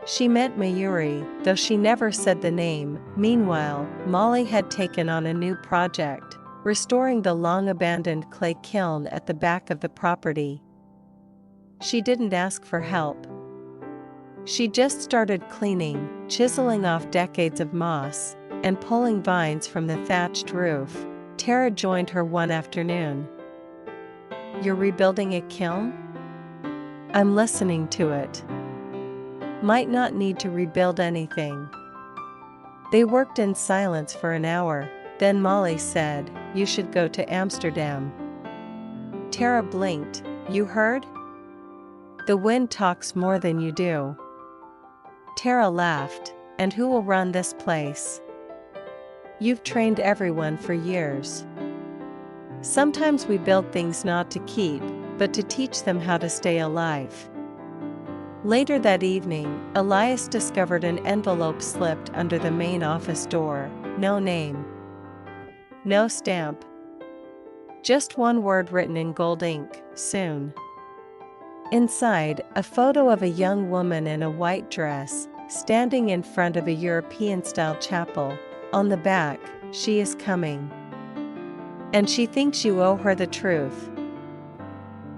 She meant Mayuri, though she never said the name. Meanwhile, Molly had taken on a new project, restoring the long-abandoned clay kiln at the back of the property. She didn't ask for help. She just started cleaning, chiseling off decades of moss, and pulling vines from the thatched roof. Tara joined her one afternoon. "You're rebuilding a kiln?" "I'm listening to it. Might not need to rebuild anything." They worked in silence for an hour. Then Molly said, "You should go to Amsterdam." Tara blinked. "You heard? The wind talks more than you do." Tara laughed. "And who will run this place?" "You've trained everyone for years. Sometimes we build things not to keep, but to teach them how to stay alive." Later that evening, Elias discovered an envelope slipped under the main office door. No name. No stamp. Just one word written in gold ink: "Soon." Inside, a photo of a young woman in a white dress, standing in front of a European-style chapel. On the back, "She is coming. And she thinks you owe her the truth."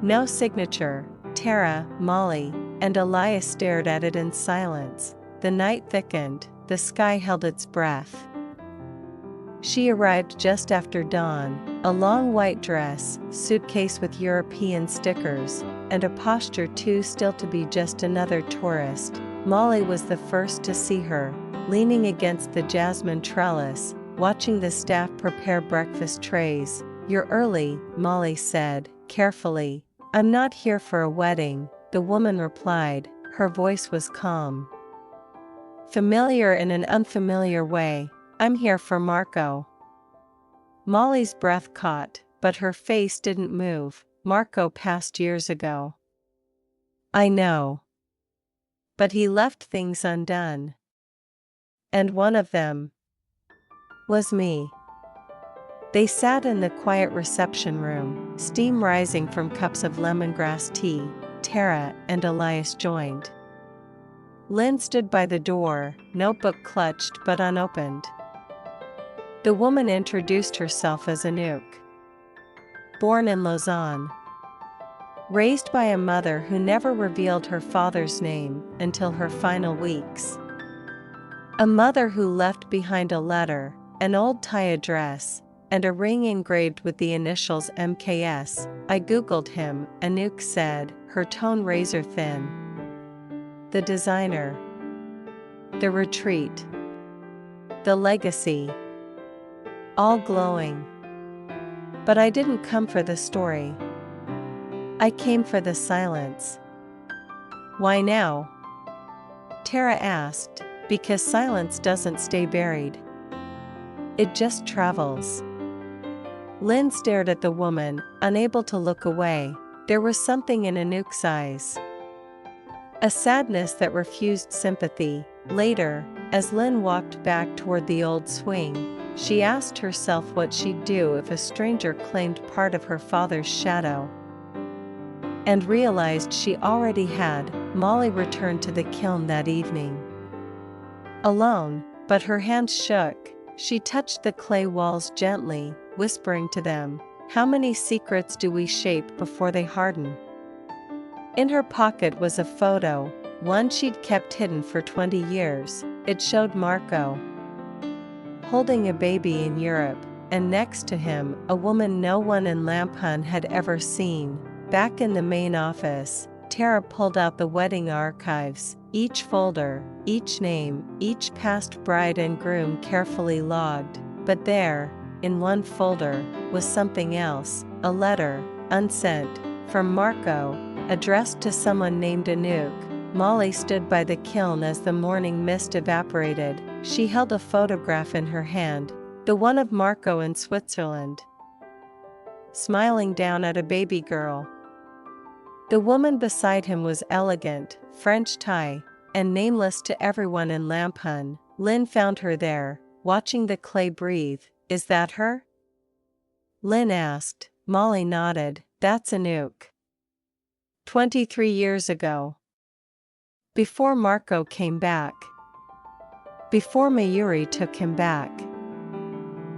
No signature. Tara, Molly, and Elias stared at it in silence. The night thickened, the sky held its breath. She arrived just after dawn, a long white dress, suitcase with European stickers, and a posture too still to be just another tourist. Molly was the first to see her, leaning against the jasmine trellis, watching the staff prepare breakfast trays. "You're early," Molly said, carefully. "I'm not here for a wedding," the woman replied. Her voice was calm, familiar in an unfamiliar way. "I'm here for Marco." Molly's breath caught, but her face didn't move. "Marco passed years ago." "I know. But he left things undone. And one of them was me." They sat in the quiet reception room, steam rising from cups of lemongrass tea. Tara and Elias joined. Lynn stood by the door, notebook clutched but unopened. The woman introduced herself as Anouk. Born in Lausanne. Raised by a mother who never revealed her father's name until her final weeks. A mother who left behind a letter, an old tie address, and a ring engraved with the initials MKS. "I googled him," Anouk said, her tone razor thin. "The designer. The retreat. The legacy. All glowing. But I didn't come for the story. I came for the silence." "Why now?" Tara asked. "Because silence doesn't stay buried. It just travels." Lynn stared at the woman, unable to look away. There was something in Anouk's eyes. A sadness that refused sympathy. Later, as Lynn walked back toward the old swing, she asked herself what she'd do if a stranger claimed part of her father's shadow. And realized she already had. Molly returned to the kiln that evening. Alone, but her hands shook. She touched the clay walls gently, whispering to them, "How many secrets do we shape before they harden?" In her pocket was a photo, one she'd kept hidden for 20 years. It showed Marco holding a baby in Europe, and next to him, a woman no one in Lamphun had ever seen. Back in the main office, Tara pulled out the wedding archives, each folder, each name, each past bride and groom carefully logged. But there, in one folder, was something else, a letter, unsent, from Marco, addressed to someone named Anouk. Molly stood by the kiln as the morning mist evaporated. She held a photograph in her hand, the one of Marco in Switzerland, smiling down at a baby girl. The woman beside him was elegant, French tie, and nameless to everyone in Lamphun. Lynn found her there, watching the clay breathe. "Is that her?" Lynn asked. Molly nodded. "That's Anouk. 23 years ago. Before Marco came back. Before Mayuri took him back."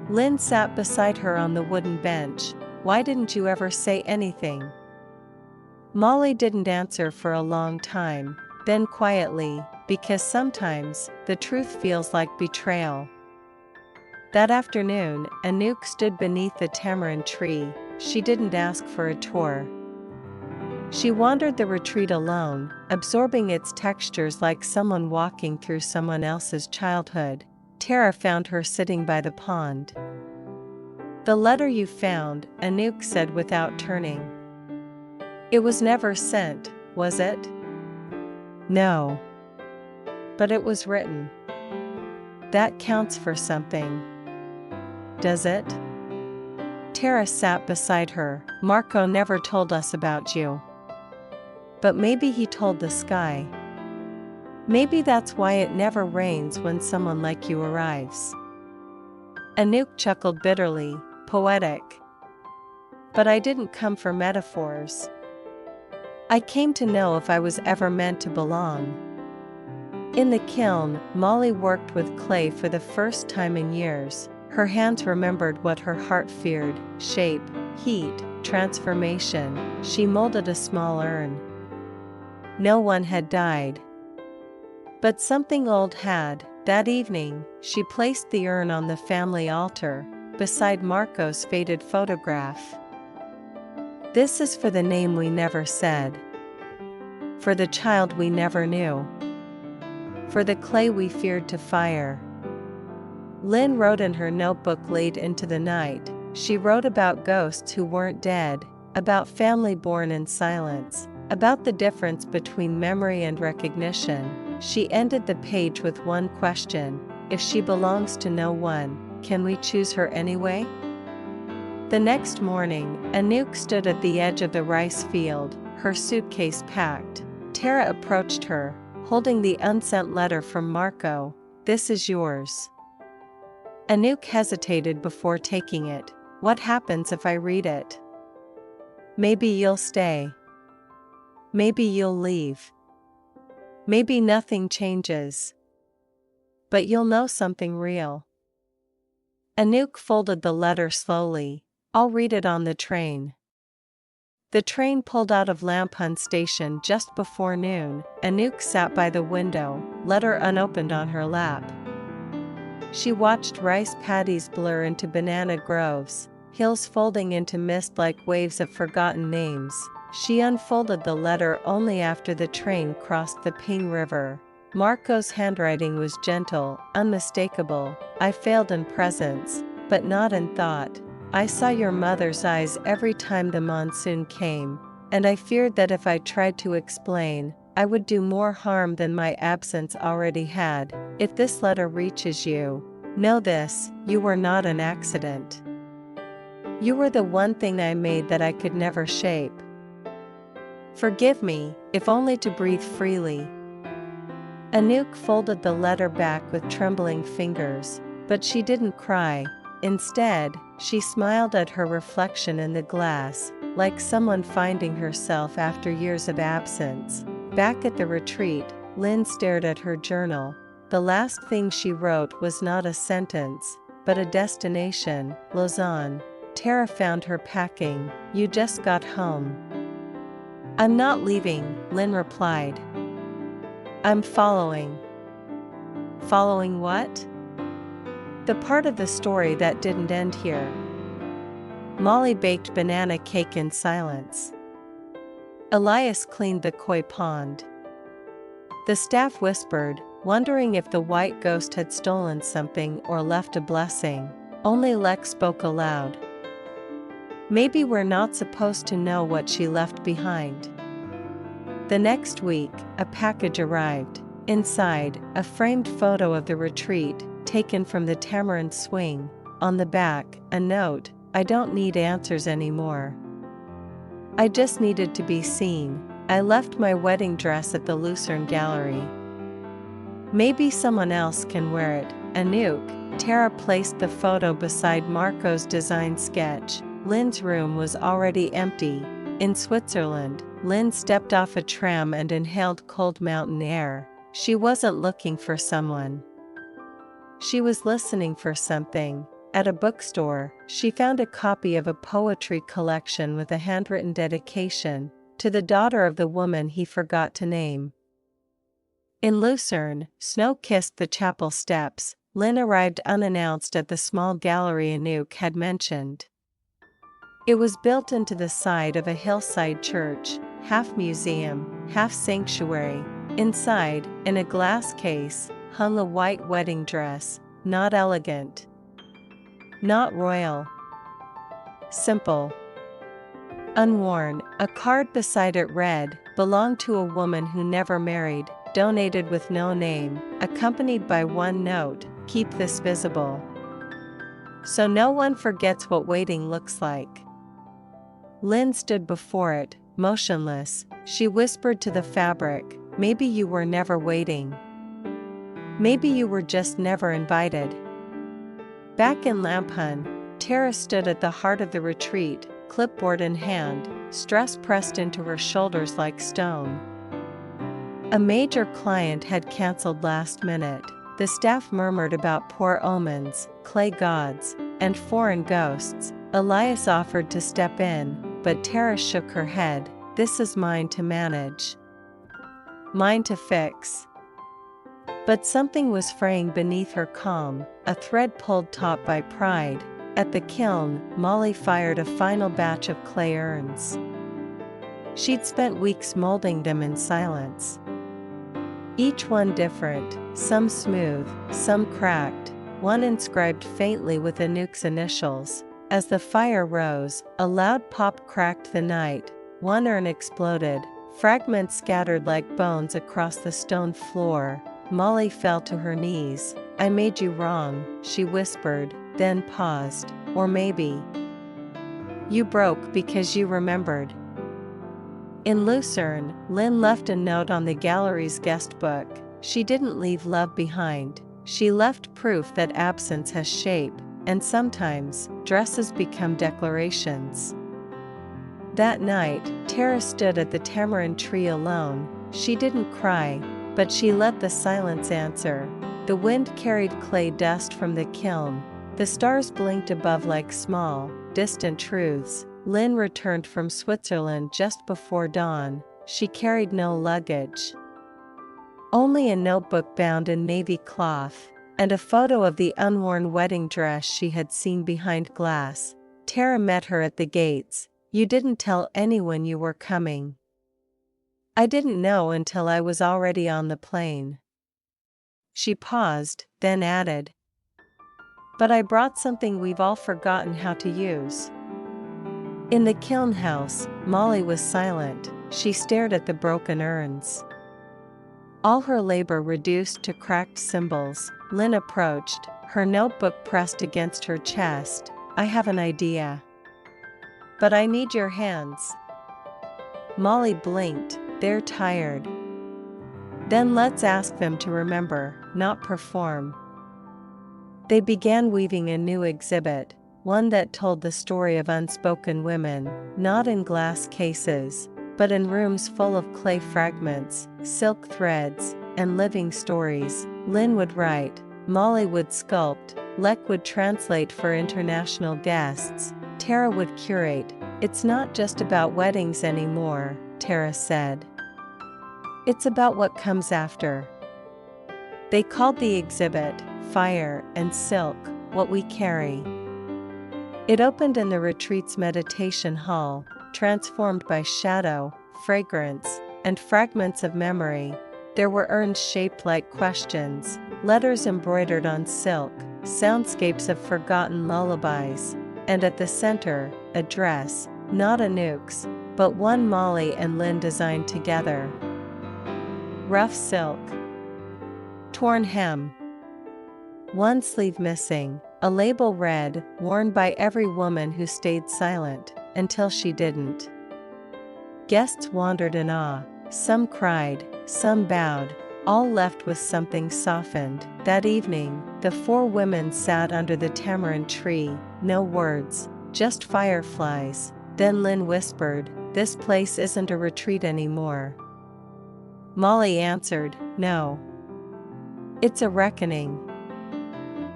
Lynn sat beside her on the wooden bench. "Why didn't you ever say anything?" Molly didn't answer for a long time, then quietly, "Because sometimes, the truth feels like betrayal." That afternoon, Anouk stood beneath the tamarind tree. She didn't ask for a tour. She wandered the retreat alone, absorbing its textures like someone walking through someone else's childhood. Tara found her sitting by the pond. "The letter you found," Anouk said without turning. "It was never sent, was it?" "No. But it was written. That counts for something. Does it?" Tara sat beside her. "Marco never told us about you. But maybe he told the sky. Maybe that's why it never rains when someone like you arrives." Anouk chuckled bitterly. "Poetic. But I didn't come for metaphors. I came to know if I was ever meant to belong." In the kiln, Molly worked with clay for the first time in years. Her hands remembered what her heart feared: shape, heat, transformation. She molded a small urn. No one had died. But something old had. That evening, she placed the urn on the family altar, beside Marco's faded photograph. "This is for the name we never said. For the child we never knew. For the clay we feared to fire." Lynn wrote in her notebook late into the night. She wrote about ghosts who weren't dead, about family born in silence, about the difference between memory and recognition. She ended the page with one question: if she belongs to no one, can we choose her anyway? The next morning, Anouk stood at the edge of the rice field, her suitcase packed. Tara approached her, holding the unsent letter from Marco. "This is yours." Anouk hesitated before taking it. "What happens if I read it?" "Maybe you'll stay. Maybe you'll leave. Maybe nothing changes. But you'll know something real." Anouk folded the letter slowly. "I'll read it on the train." The train pulled out of Lamphun station just before noon. Anouk sat by the window, letter unopened on her lap. She watched rice paddies blur into banana groves, hills folding into mist like waves of forgotten names. She unfolded the letter only after the train crossed the Ping River. Marco's handwriting was gentle, unmistakable. "I failed in presence, but not in thought. I saw your mother's eyes every time the monsoon came, and I feared that if I tried to explain, I would do more harm than my absence already had. If this letter reaches you, know this: you were not an accident. You were the one thing I made that I could never shape. Forgive me, if only to breathe freely. Anouk folded the letter back with trembling fingers, but she didn't cry. Instead, she smiled at her reflection in the glass, like someone finding herself after years of absence. Back at the retreat, Lynn stared at her journal. The last thing she wrote was not a sentence, but a destination, Lausanne. Tara found her packing. "You just got home." "I'm not leaving," Lynn replied. "I'm following." "Following what?" "The part of the story that didn't end here." Molly baked banana cake in silence. Elias cleaned the koi pond. The staff whispered, wondering if the white ghost had stolen something or left a blessing. Only Lex spoke aloud. "Maybe we're not supposed to know what she left behind." The next week, a package arrived. Inside, a framed photo of the retreat, taken from the tamarind swing. On the back, a note, "I don't need answers anymore. I just needed to be seen. I left my wedding dress at the Lucerne Gallery. Maybe someone else can wear it." Anouk. Tara placed the photo beside Marco's design sketch. Lynn's room was already empty. In Switzerland, Lynn stepped off a tram and inhaled cold mountain air. She wasn't looking for someone. She was listening for something. At a bookstore, she found a copy of a poetry collection with a handwritten dedication to the daughter of the woman he forgot to name. In Lucerne, snow kissed the chapel steps. Lynn arrived unannounced at the small gallery Anouk had mentioned. It was built into the side of a hillside church, half museum, half sanctuary. Inside, in a glass case, hung a white wedding dress, not elegant, not royal, simple, unworn. A card beside it read, "Belonged to a woman who never married, donated with no name," accompanied by one note, "Keep this visible, so no one forgets what waiting looks like." Lynn stood before it, motionless. She whispered to the fabric, "Maybe you were never waiting. Maybe you were just never invited." Back in Lamphun, Tara stood at the heart of the retreat, clipboard in hand, stress pressed into her shoulders like stone. A major client had cancelled last minute. The staff murmured about poor omens, clay gods, and foreign ghosts. Elias offered to step in, but Tara shook her head. "This is mine to manage. Mine to fix." But something was fraying beneath her calm, a thread pulled taut by pride. At the kiln, Molly fired a final batch of clay urns. She'd spent weeks molding them in silence. Each one different, some smooth, some cracked, one inscribed faintly with Anouk's initials. As the fire rose, a loud pop cracked the night. One urn exploded, fragments scattered like bones across the stone floor. Molly fell to her knees. "I made you wrong," she whispered, then paused. "Or maybe you broke because you remembered." In Lucerne, Lynn left a note on the gallery's guest book. She didn't leave love behind. She left proof that absence has shape, and sometimes, dresses become declarations. That night, Tara stood at the tamarind tree alone. She didn't cry, but she let the silence answer. The wind carried clay dust from the kiln. The stars blinked above like small, distant truths. Lynn returned from Switzerland just before dawn. She carried no luggage. Only a notebook bound in navy cloth, and a photo of the unworn wedding dress she had seen behind glass. Tara met her at the gates. "You didn't tell anyone you were coming." "I didn't know until I was already on the plane." She paused, then added, "But I brought something we've all forgotten how to use." In the kiln house, Molly was silent. She stared at the broken urns. All her labor reduced to cracked symbols. Lynn approached, her notebook pressed against her chest. "I have an idea. But I need your hands." Molly blinked. They're tired. Then let's ask them to remember, not perform. They began weaving a new exhibit, one that told the story of unspoken women, not in glass cases, but in rooms full of clay fragments, silk threads, and living stories. Lynn would write, Molly would sculpt, Lek would translate for international guests, Tara would curate. It's not just about weddings anymore, Tara said. It's about what comes after. They called the exhibit, Fire and Silk, What We Carry. It opened in the retreat's meditation hall, transformed by shadow, fragrance, and fragments of memory. There were urns shaped like questions, letters embroidered on silk, soundscapes of forgotten lullabies, and at the center, a dress, not Anouk's, but one Molly and Lynn designed together. Rough silk. Torn hem. One sleeve missing, a label read, worn by every woman who stayed silent, until she didn't. Guests wandered in awe, some cried, some bowed, all left with something softened. That evening, the four women sat under the tamarind tree, no words, just fireflies. Then Lynn whispered, This place isn't a retreat anymore. Molly answered, No. It's a reckoning.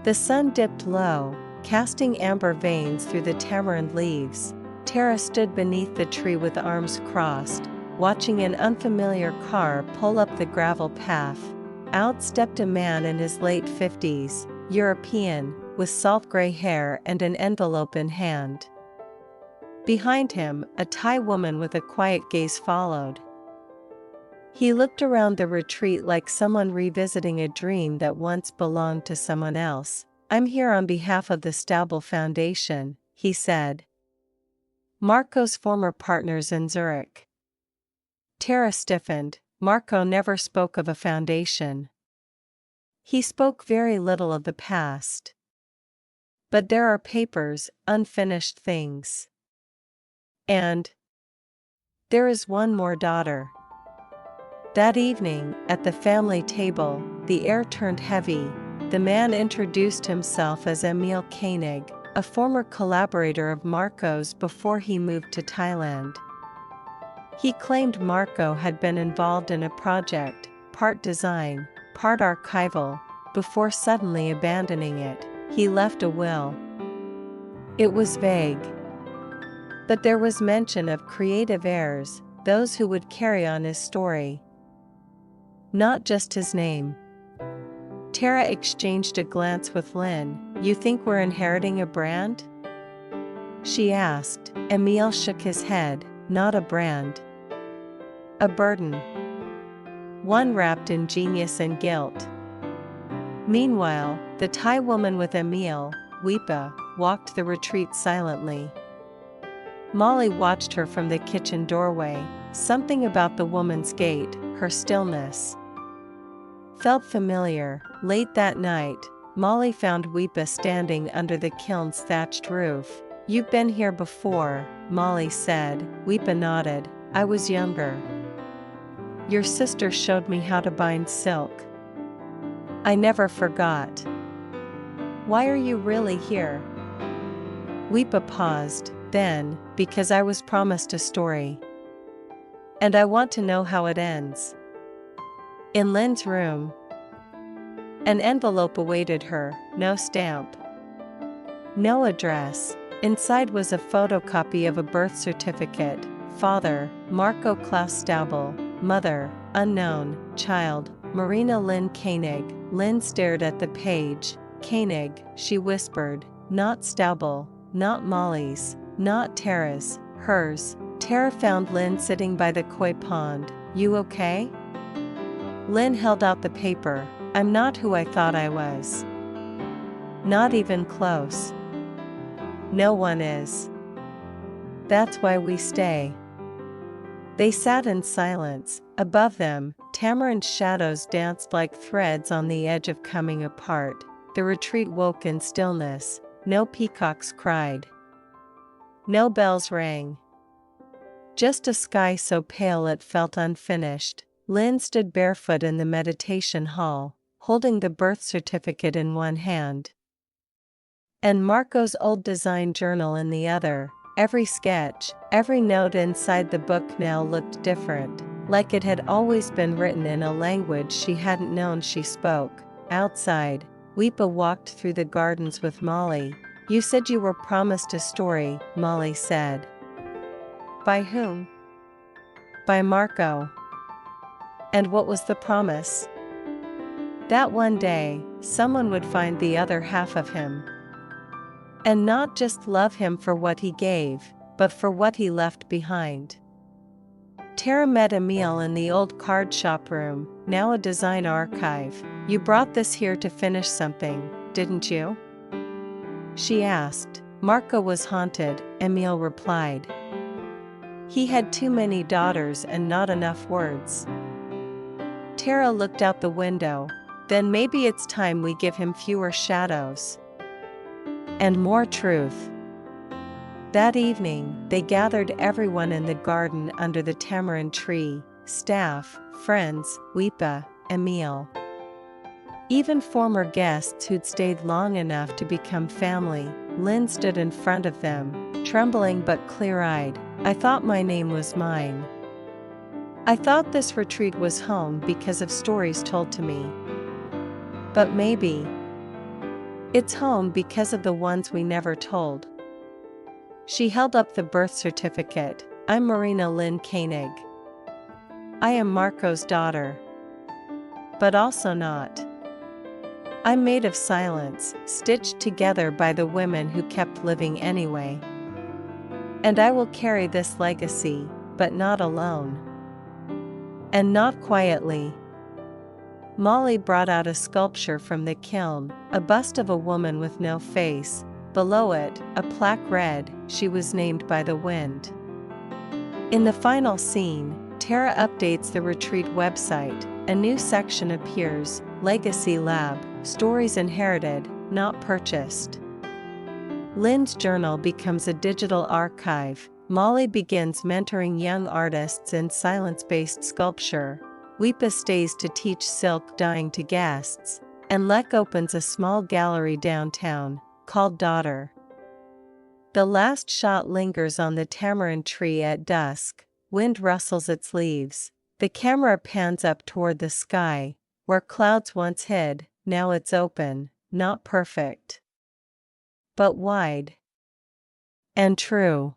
The sun dipped low, casting amber veins through the tamarind leaves. Tara stood beneath the tree with arms crossed, watching an unfamiliar car pull up the gravel path. Out stepped a man in his late 50s, European, with salt-gray hair and an envelope in hand. Behind him, a Thai woman with a quiet gaze followed. He looked around the retreat like someone revisiting a dream that once belonged to someone else. I'm here on behalf of the Staubel Foundation, he said. Marco's former partners in Zurich. Tara stiffened. Marco never spoke of a foundation. He spoke very little of the past. But there are papers, unfinished things. And there is one more daughter. That evening, at the family table, the air turned heavy. The man introduced himself as Emil Koenig, a former collaborator of Marco's before he moved to Thailand. He claimed Marco had been involved in a project, part design, part archival, before suddenly abandoning it. He left a will. It was vague. But there was mention of creative heirs, those who would carry on his story. Not just his name. Tara exchanged a glance with Lynn. You think we're inheriting a brand? She asked. Emil shook his head. Not a brand. A burden. One wrapped in genius and guilt. Meanwhile, the Thai woman with Emil, Wipa, walked the retreat silently. Molly watched her from the kitchen doorway. Something about the woman's gait, her stillness, felt familiar. Late that night, Molly found Wipa standing under the kiln's thatched roof. You've been here before, Molly said. Wipa nodded. I was younger. Your sister showed me how to bind silk. I never forgot. Why are you really here? Wipa paused, then, because I was promised a story. And I want to know how it ends. In Lynn's room, an envelope awaited her, no stamp, no address. Inside was a photocopy of a birth certificate. Father, Marco Klaus Staubel. Mother, unknown. Child, Marina Lynn Koenig. Lynn stared at the page. Koenig, she whispered. Not Staubel, not Molly's, not Tara's, hers. Tara found Lynn sitting by the koi pond. You okay? Lynn held out the paper. I'm not who I thought I was. Not even close. No one is. That's why we stay. They sat in silence. Above them, tamarind shadows danced like threads on the edge of coming apart. The retreat woke in stillness. No peacocks cried. No bells rang. Just a sky so pale it felt unfinished. Lynn stood barefoot in the meditation hall, holding the birth certificate in one hand and Marco's old design journal in the other. Every sketch, every note inside the book now looked different, like it had always been written in a language she hadn't known she spoke. Outside, Wipa walked through the gardens with Molly. "You said you were promised a story," Molly said. "By whom?" "By Marco." "And what was the promise?" "That one day, someone would find the other half of him. And not just love him for what he gave, but for what he left behind." Tara met Emil in the old card shop room, now a design archive. "You brought this here to finish something, didn't you?" she asked. "Marco was haunted," Emil replied. "He had too many daughters and not enough words." Tara looked out the window. "Then maybe it's time we give him fewer shadows. And more truth." That evening, they gathered everyone in the garden under the tamarind tree: staff, friends, Wipa, Emil. Even former guests who'd stayed long enough to become family. Lynn stood in front of them, trembling but clear-eyed. "I thought my name was mine. I thought this retreat was home because of stories told to me. But maybe it's home because of the ones we never told." She held up the birth certificate. "I'm Marina Lynn Koenig. I am Marco's daughter. But also not. I'm made of silence, stitched together by the women who kept living anyway. And I will carry this legacy, but not alone. And not quietly." Molly brought out a sculpture from the kiln, a bust of a woman with no face. Below it, a plaque read, "She was named by the wind." In the final scene, Tara updates the retreat website. A new section appears: Legacy Lab, stories inherited, not purchased. Lynn's journal becomes a digital archive. Molly begins mentoring young artists in silence-based sculpture. Wipa stays to teach silk dyeing to guests, and Lek opens a small gallery downtown, called Daughter. The last shot lingers on the tamarind tree at dusk. Wind rustles its leaves. The camera pans up toward the sky, where clouds once hid. Now it's open, not perfect, but wide and true.